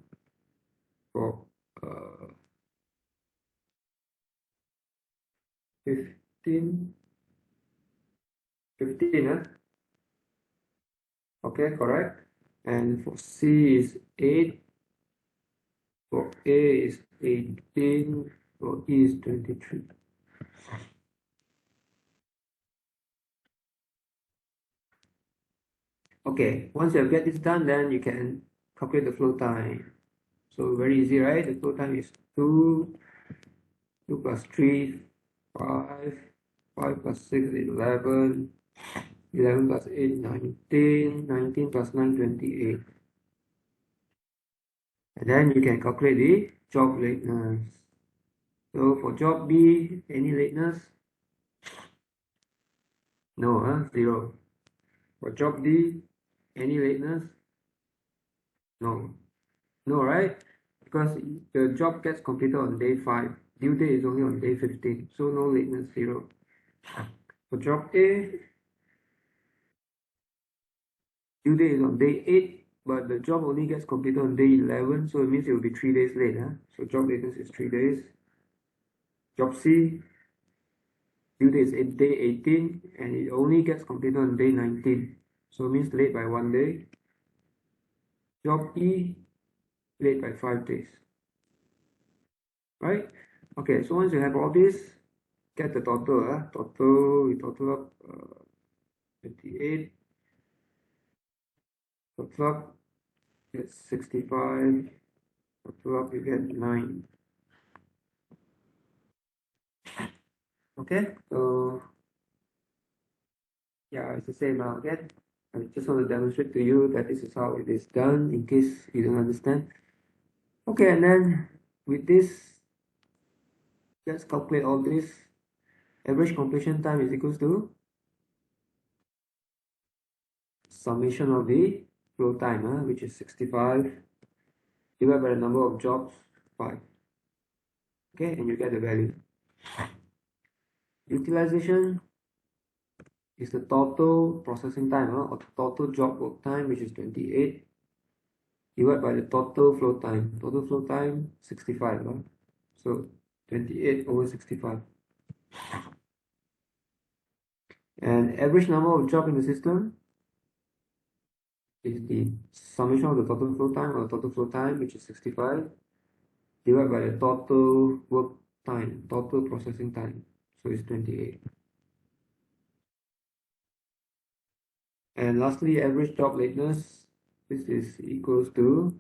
For 15. 15, Okay, correct. And for C is 8. For A is 18, for E is 23. Okay, once you get this done, then you can calculate the flow time. So very easy, right? The flow time is 2 plus 3, 5, 5 plus 6, 11, 11 plus 8, 19, 19 plus 9, 28. And then you can calculate the job lateness. So for job B, any lateness? No, 0. For job D, any lateness? No. No, right? Because the job gets completed on day 5. Due date is only on day 15. So no lateness, 0. For job A, due date is on day 8, but the job only gets completed on day 11. So it means it will be 3 days late. So job lateness is 3 days. Job C, due date is day 18, and it only gets completed on day 19. So it means late by 1 day. Job E, late by 5 days. Right? Okay, so once you have all this, get the total. We total up 28, total up get 65, total up you get 9. Okay, so yeah, it's the same again. I just want to demonstrate to you that this is how it is done in case you don't understand. Okay, and then with this, let's calculate all this. Average completion time is equals to summation of the flow time, which is 65 divided by the number of jobs, 5. Okay, and you get the value. Utilization is the total processing time or total job work time, which is 28, divided by the total flow time. Total flow time 65. So 28 over 65. And average number of job in the system is the summation of the total flow time or total flow time, which is 65, divided by the total work time, total processing time. So it's 28. And lastly, average job lateness. This is equals to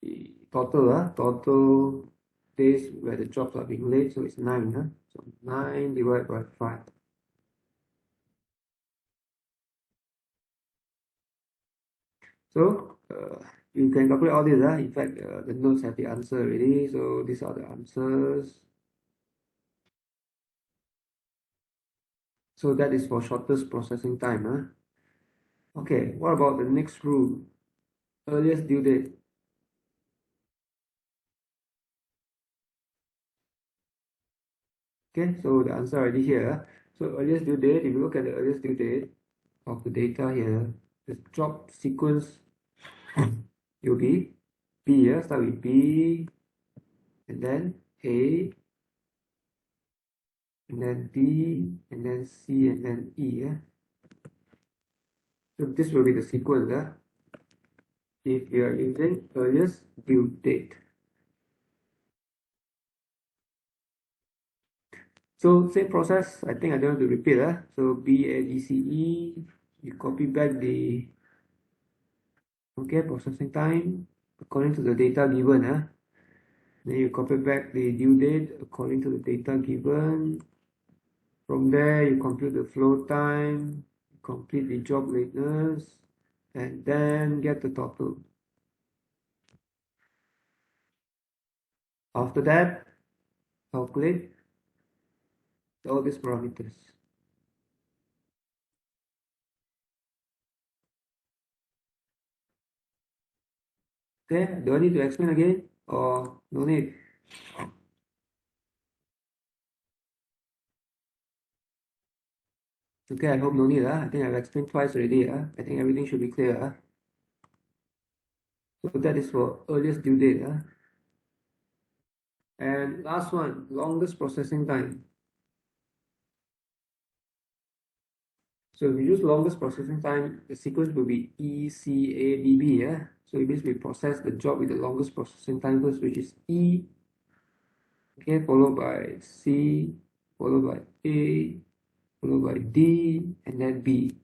the total days where the jobs are being late. So it's 9. So 9 divided by 5. So you can calculate all this. In fact, the notes have the answer already. So these are the answers. So that is for shortest processing time. Okay, what about the next rule? Earliest due date. Okay, so the answer already here. So earliest due date, if you look at the earliest due date of the data here, the job sequence will be B, start with B, and then A, and then B, and then C, and then E. So this will be the sequence if you are using earliest due date. So same process, I think I don't have to repeat. So B, A, B, C, E, you copy back the processing time according to the data given. Then you copy back the due date according to the data given. From there, you compute the flow time, complete the job lateness, and then get the total. After that, calculate all these parameters. Okay, do I need to explain again or no need? Okay, I hope no need. I think I've explained twice already. I think everything should be clear. So that is for earliest due date. And last one, longest processing time. So if we use longest processing time, the sequence will be ECADB, yeah? So it means we process the job with the longest processing time first, which is E, okay, followed by C, followed by A, followed by D, and then B,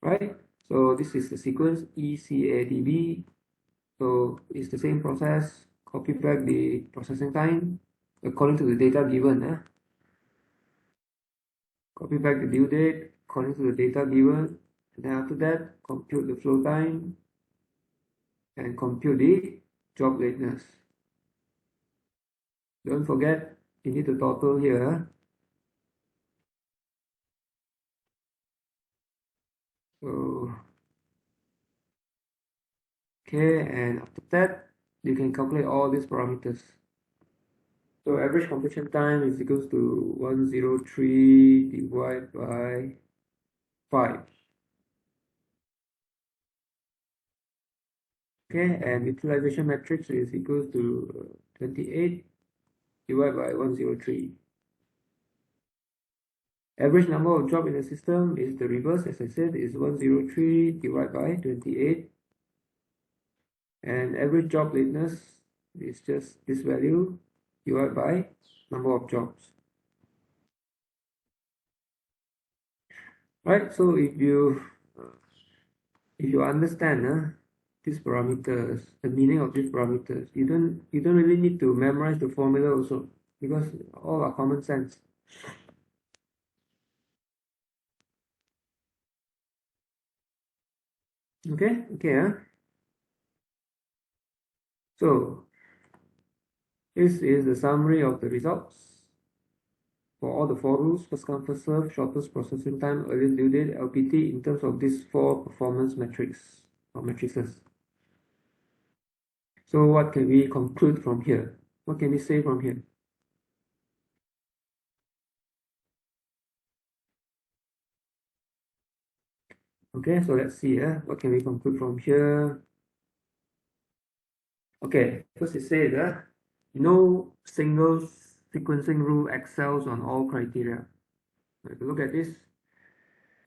right? So this is the sequence ECADB. So it's the same process, copy back the processing time according to the data given, copy back the due date according to the data given, and then after that, compute the flow time and compute the job lateness. Don't forget, you need to total here. So, okay, and after that, you can calculate all these parameters. So average completion time is equals to 103 divided by 5. Okay, and utilization matrix is equal to 28 divided by 103. Average number of jobs in the system is the reverse, as I said, is 103 divided by 28. And average job lateness is just this value divided by number of jobs. Right, so if you understand these parameters, the meaning of these parameters, you don't really need to memorize the formula also, because all are common sense. Okay. So this is the summary of the results for all the 4 rules: first come first serve, shortest processing time, earliest due date, LPT, in terms of these 4 performance metrics or matrices. So what can we conclude from here? What can we say from here? Okay, so let's see. What can we conclude from here? Okay, first it says no single sequencing rule excels on all criteria. If you look at this,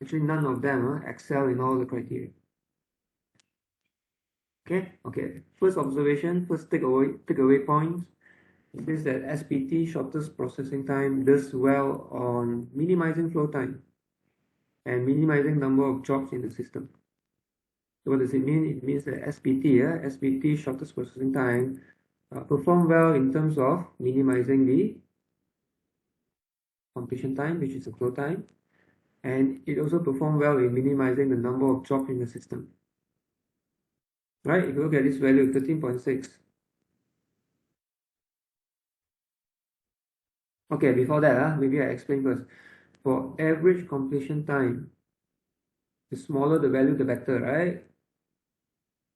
actually none of them excel in all the criteria. Okay. First observation, first takeaway points is that SPT, shortest processing time, does well on minimizing flow time and minimizing number of jobs in the system. So what does it mean? It means that SPT, shortest processing time, perform well in terms of minimizing the completion time, which is the flow time, and it also perform well in minimizing the number of jobs in the system. Right? If you look at this value, 13.6. Okay, before that, maybe I explain first. For average completion time, the smaller the value, the better, right?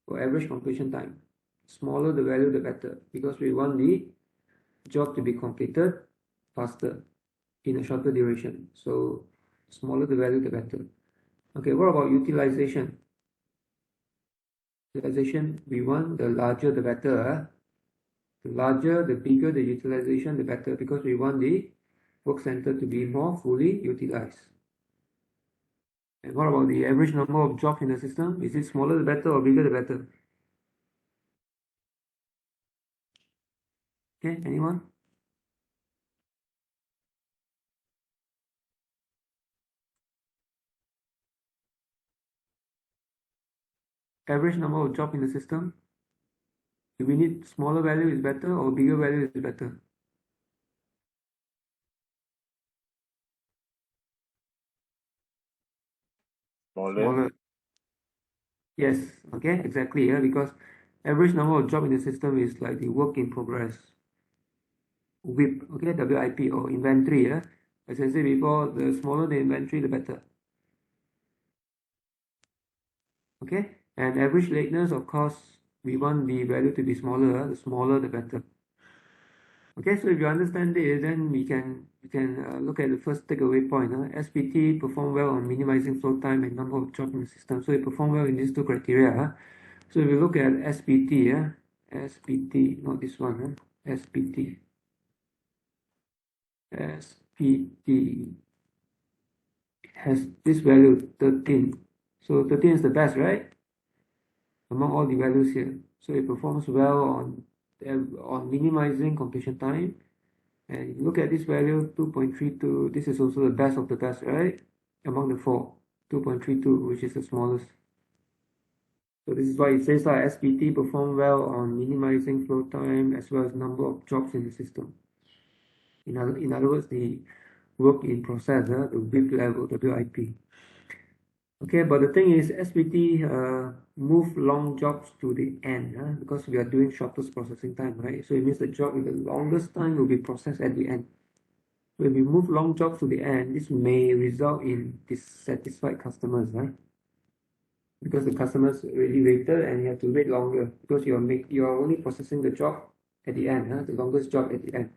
For average completion time, smaller the value, the better, because we want the job to be completed faster in a shorter duration. So smaller the value, the better. Okay, what about utilization? Utilization, we want the larger the better. The larger, the bigger the utilization, the better, because we want the work center to be more fully utilized. And what about the average number of jobs in the system? Is it smaller the better or bigger the better? Okay, anyone? Average number of jobs in the system? Do we need smaller value is better or bigger value is better? Smaller. Yes, okay, exactly, because average number of job in the system is like the work in progress. WIP, okay, WIP or inventory, as I said before, the smaller the inventory, the better. Okay, and average lateness, of course, we want the value to be smaller, the smaller the better. Okay, so if you understand this, then we can look at the first takeaway point. SPT perform well on minimizing flow time and number of jobs in the system. So it perform well in these 2 criteria. So if you look at SPT, SPT, not this one, SPT. has this value 13. So 13 is the best, right? Among all the values here. So it performs well on minimizing completion time. And you look at this value 2.32, this is also the best of the best, right? Among the four, 2.32, which is the smallest. So this is why it says that SPT perform well on minimizing flow time as well as number of jobs in the system. In other words, the work in process, the WIP level, WIP. Okay, but the thing is, SPT move long jobs to the end because we are doing shortest processing time, right? So it means the job with the longest time will be processed at the end. When we move long jobs to the end, this may result in dissatisfied customers, right? Because the customers already waited and you have to wait longer because you are only processing the job at the end, the longest job at the end.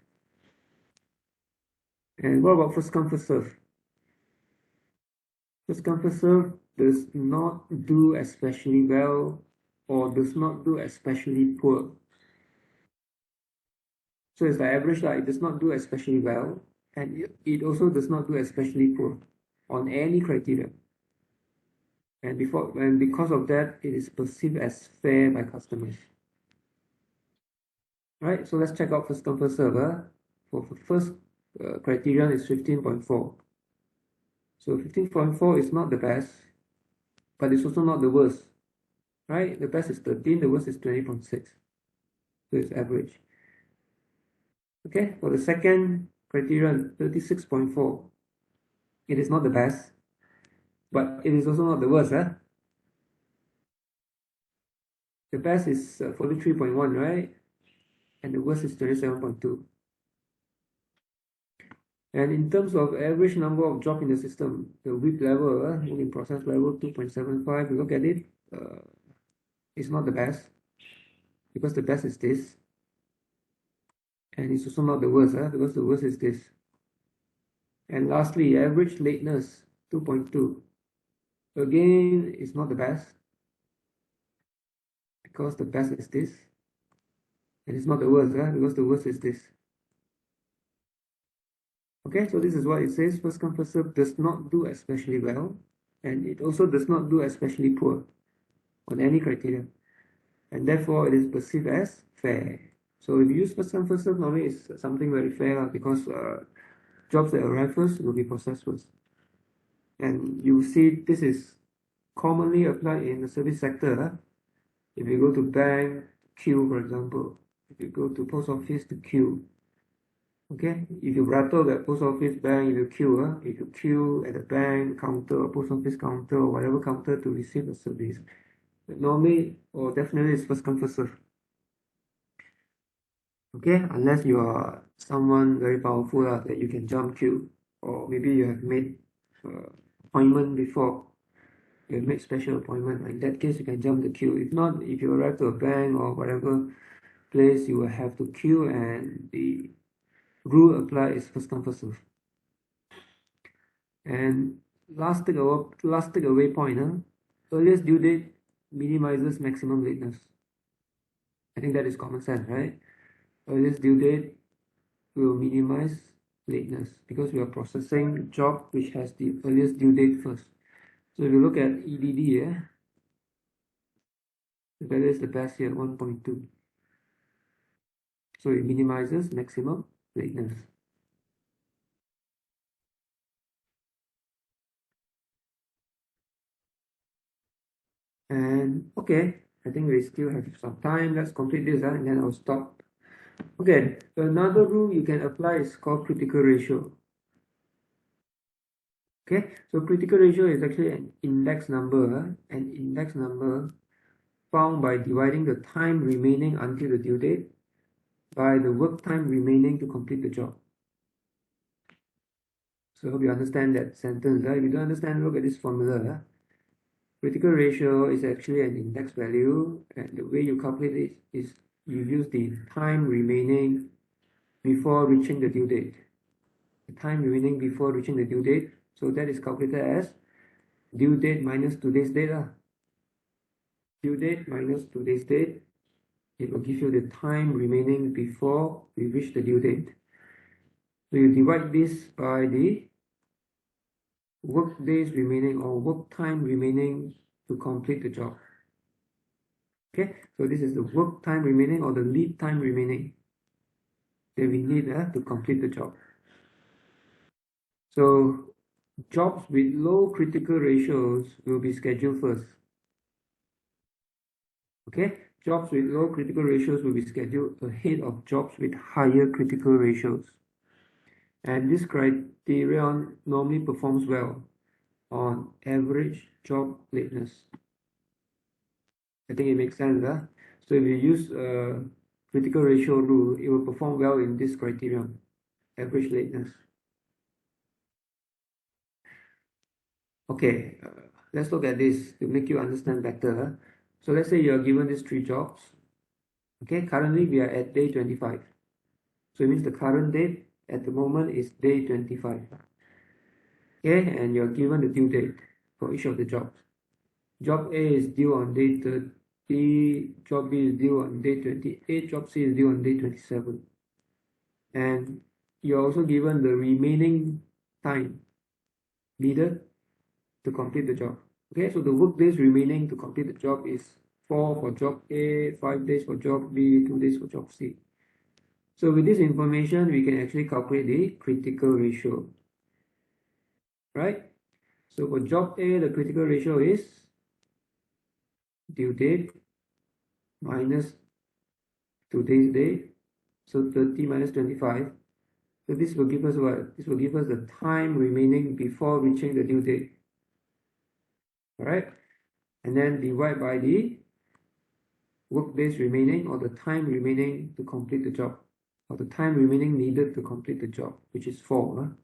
And what about first come first serve? First come first serve does not do especially well or does not do especially poor. So it's the average, like it does not do especially well, and it also does not do especially poor on any criteria. And because of that, it is perceived as fair by customers. Right, so let's check out first come first serve. For first criterion is 15.4. So 15.4 is not the best, but it's also not the worst. Right, the best is 13, the worst is 20.6. So it's average. Okay, for the second criterion, 36.4. It is not the best, but it is also not the worst. The best is 43.1, right? And the worst is 27.2. And in terms of average number of jobs in the system, the WIP level, work in process level 2.75, you look at it, it's not the best, because the best is this. And it's also not the worst, because the worst is this. And lastly, average lateness, 2.2. Again, it's not the best, because the best is this. And it's not the worst, because the worst is this. Okay, so this is what it says. First come first serve does not do especially well, and it also does not do especially poor on any criteria, and therefore it is perceived as fair. So if you use first come first serve, normally it's something very fair because jobs that arrive first will be processed first. And you see this is commonly applied in the service sector. If you go to bank, queue, for example, if you go to post office to queue, okay, if you rattle the post office bank, if you queue at the bank counter or post office counter or whatever counter to receive a service, normally or definitely it's first come first serve. Okay, unless you are someone very powerful that you can jump queue, or maybe you have made appointment before, you have made special appointment. In that case, you can jump the queue. If not, if you arrive to a bank or whatever place, you will have to queue, and the rule applied is first come first serve. And last takeaway point, earliest due date minimizes maximum lateness. I think that is common sense, right? Earliest due date will minimize lateness because we are processing job which has the earliest due date first. So if you look at EDD, the value is the best here, 1.2. So it minimizes maximum lateness. And okay, I think we still have some time. Let's complete this and then I'll stop. Okay, another rule you can apply is called critical ratio. Okay, so critical ratio is actually an index number, found by dividing the time remaining until the due date by the work time remaining to complete the job. So I hope you understand that sentence. If you don't understand, look at this formula. Critical ratio is actually an index value, and the way you calculate it is you use the time remaining before reaching the due date. The time remaining before reaching the due date, so that is calculated as due date minus today's date. Due date minus today's date, it will give you the time remaining before we reach the due date. So you divide this by the work days remaining or work time remaining to complete the job. Okay, so this is the work time remaining or the lead time remaining that we need to complete the job. So jobs with low critical ratios will be scheduled first. Okay, jobs with low critical ratios will be scheduled ahead of jobs with higher critical ratios. And this criterion normally performs well on average job lateness. I think it makes sense. So if you use a critical ratio rule, it will perform well in this criterion, average lateness. Okay, let's look at this to make you understand better. So let's say you are given these 3 jobs. Okay, currently we are at day 25. So it means the current date at the moment is day 25. Okay, and you're given the due date for each of the jobs. Job A is due on day 30, job B is due on day 28, job C is due on day 27. And you're also given the remaining time needed to complete the job. Okay, so the work days remaining to complete the job is 4 for job A, 5 days for job B, 2 days for job C. So with this information, we can actually calculate the critical ratio, right? So for job A, the critical ratio is due date minus today's date, so 30 minus 25. So this will give us what? This will give us the time remaining before reaching the due date. All right, and then divide by the work days remaining or the time remaining to complete the job, or the time remaining needed to complete the job, which is 4.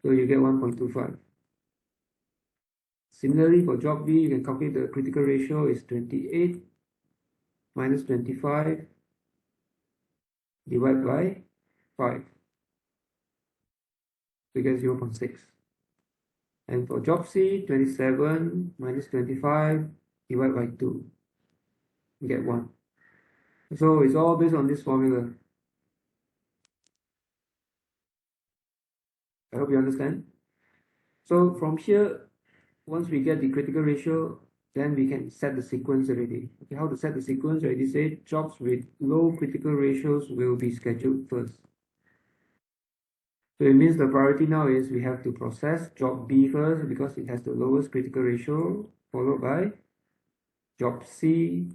So you get 1.25. Similarly, for job B, you can calculate the critical ratio is 28 minus 25 divided by 5. So you get 0.6. And for job C, 27 minus 25 divided by 2. You get 1. So it's all based on this formula. I hope you understand. So from here, once we get the critical ratio, then we can set the sequence already. Okay, how to set the sequence? I already said jobs with low critical ratios will be scheduled first. So it means the priority now is we have to process job B first because it has the lowest critical ratio, followed by job C,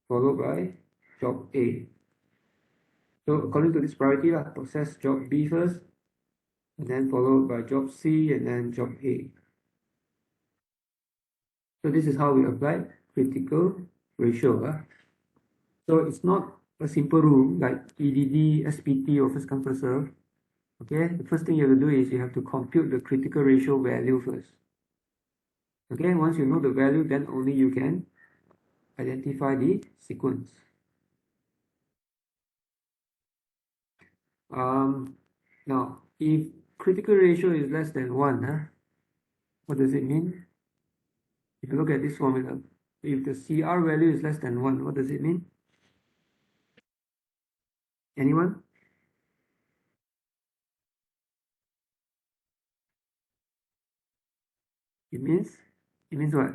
followed by job A. So according to this priority, process job B first, and then followed by job C, and then job A. So this is how we apply critical ratio. So it's not a simple rule like EDD, SPT, or first come first serve. Okay, the first thing you have to do is you have to compute the critical ratio value first. Okay, once you know the value, then only you can identify the sequence. Now, if critical ratio is less than 1, what does it mean? If you look at this formula, if the CR value is less than 1, what does it mean? Anyone? It means what?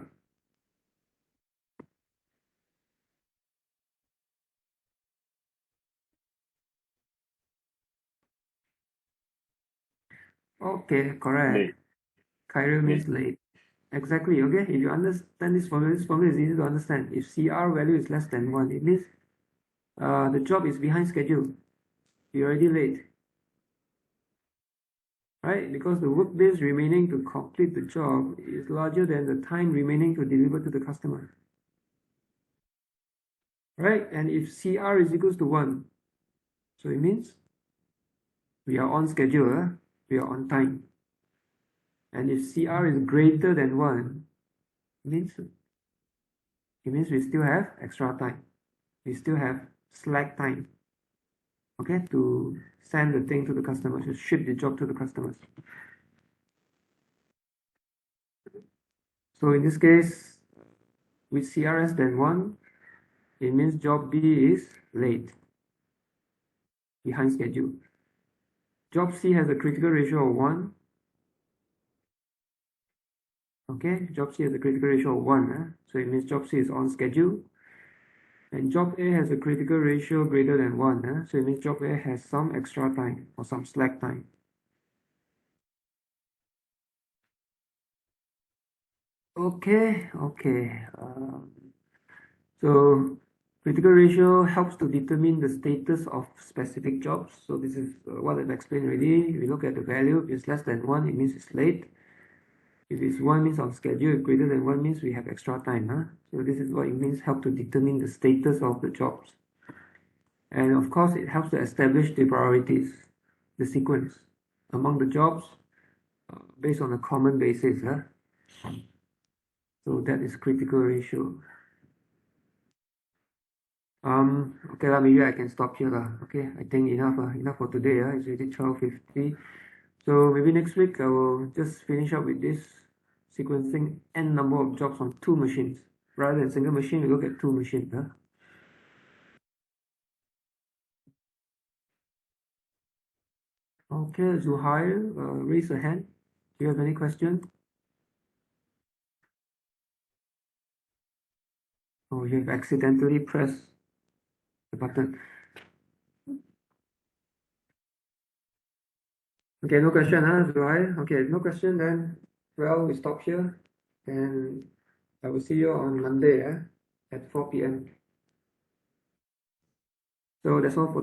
Okay, correct. Late. Chiral means late. Exactly, okay? If you understand this formula is easy to understand. If CR value is less than 1, it means the job is behind schedule. You're already late. Right? Because the work days remaining to complete the job is larger than the time remaining to deliver to the customer. Right? And if CR is equals to 1, so it means we are on schedule, we are on time. And if CR is greater than 1, it means we still have extra time. We still have slack time. Okay, to send the thing to the customer, to ship the job to the customers. So in this case, with CRS than 1, it means job B is late, behind schedule. Job C has a critical ratio of 1, Okay, job C has a critical ratio of 1, so it means job C is on schedule. And job A has a critical ratio greater than 1, so it means job A has some extra time or some slack time. Okay. So critical ratio helps to determine the status of specific jobs. So this is what I've explained already. We look at the value. If it's less than 1, it means it's late. If it's 1 means on schedule. If greater than 1 means we have extra time. So this is what it means, help to determine the status of the jobs. And of course, it helps to establish the priorities, the sequence among the jobs based on a common basis. So that is critical ratio. Okay lah, maybe I can stop here lah. Okay, I think enough for today. It's already 12:50. So maybe next week I will just finish up with this sequencing n number of jobs on 2 machines. Rather than single machine, we look at 2 machines. Okay, Zuhair, raise a hand. Do you have any questions? Oh, you have accidentally pressed the button. Okay, no question, Zuhair? Okay, no question then. Well, we stop here. And I will see you on Monday at 4 p.m. So that's all for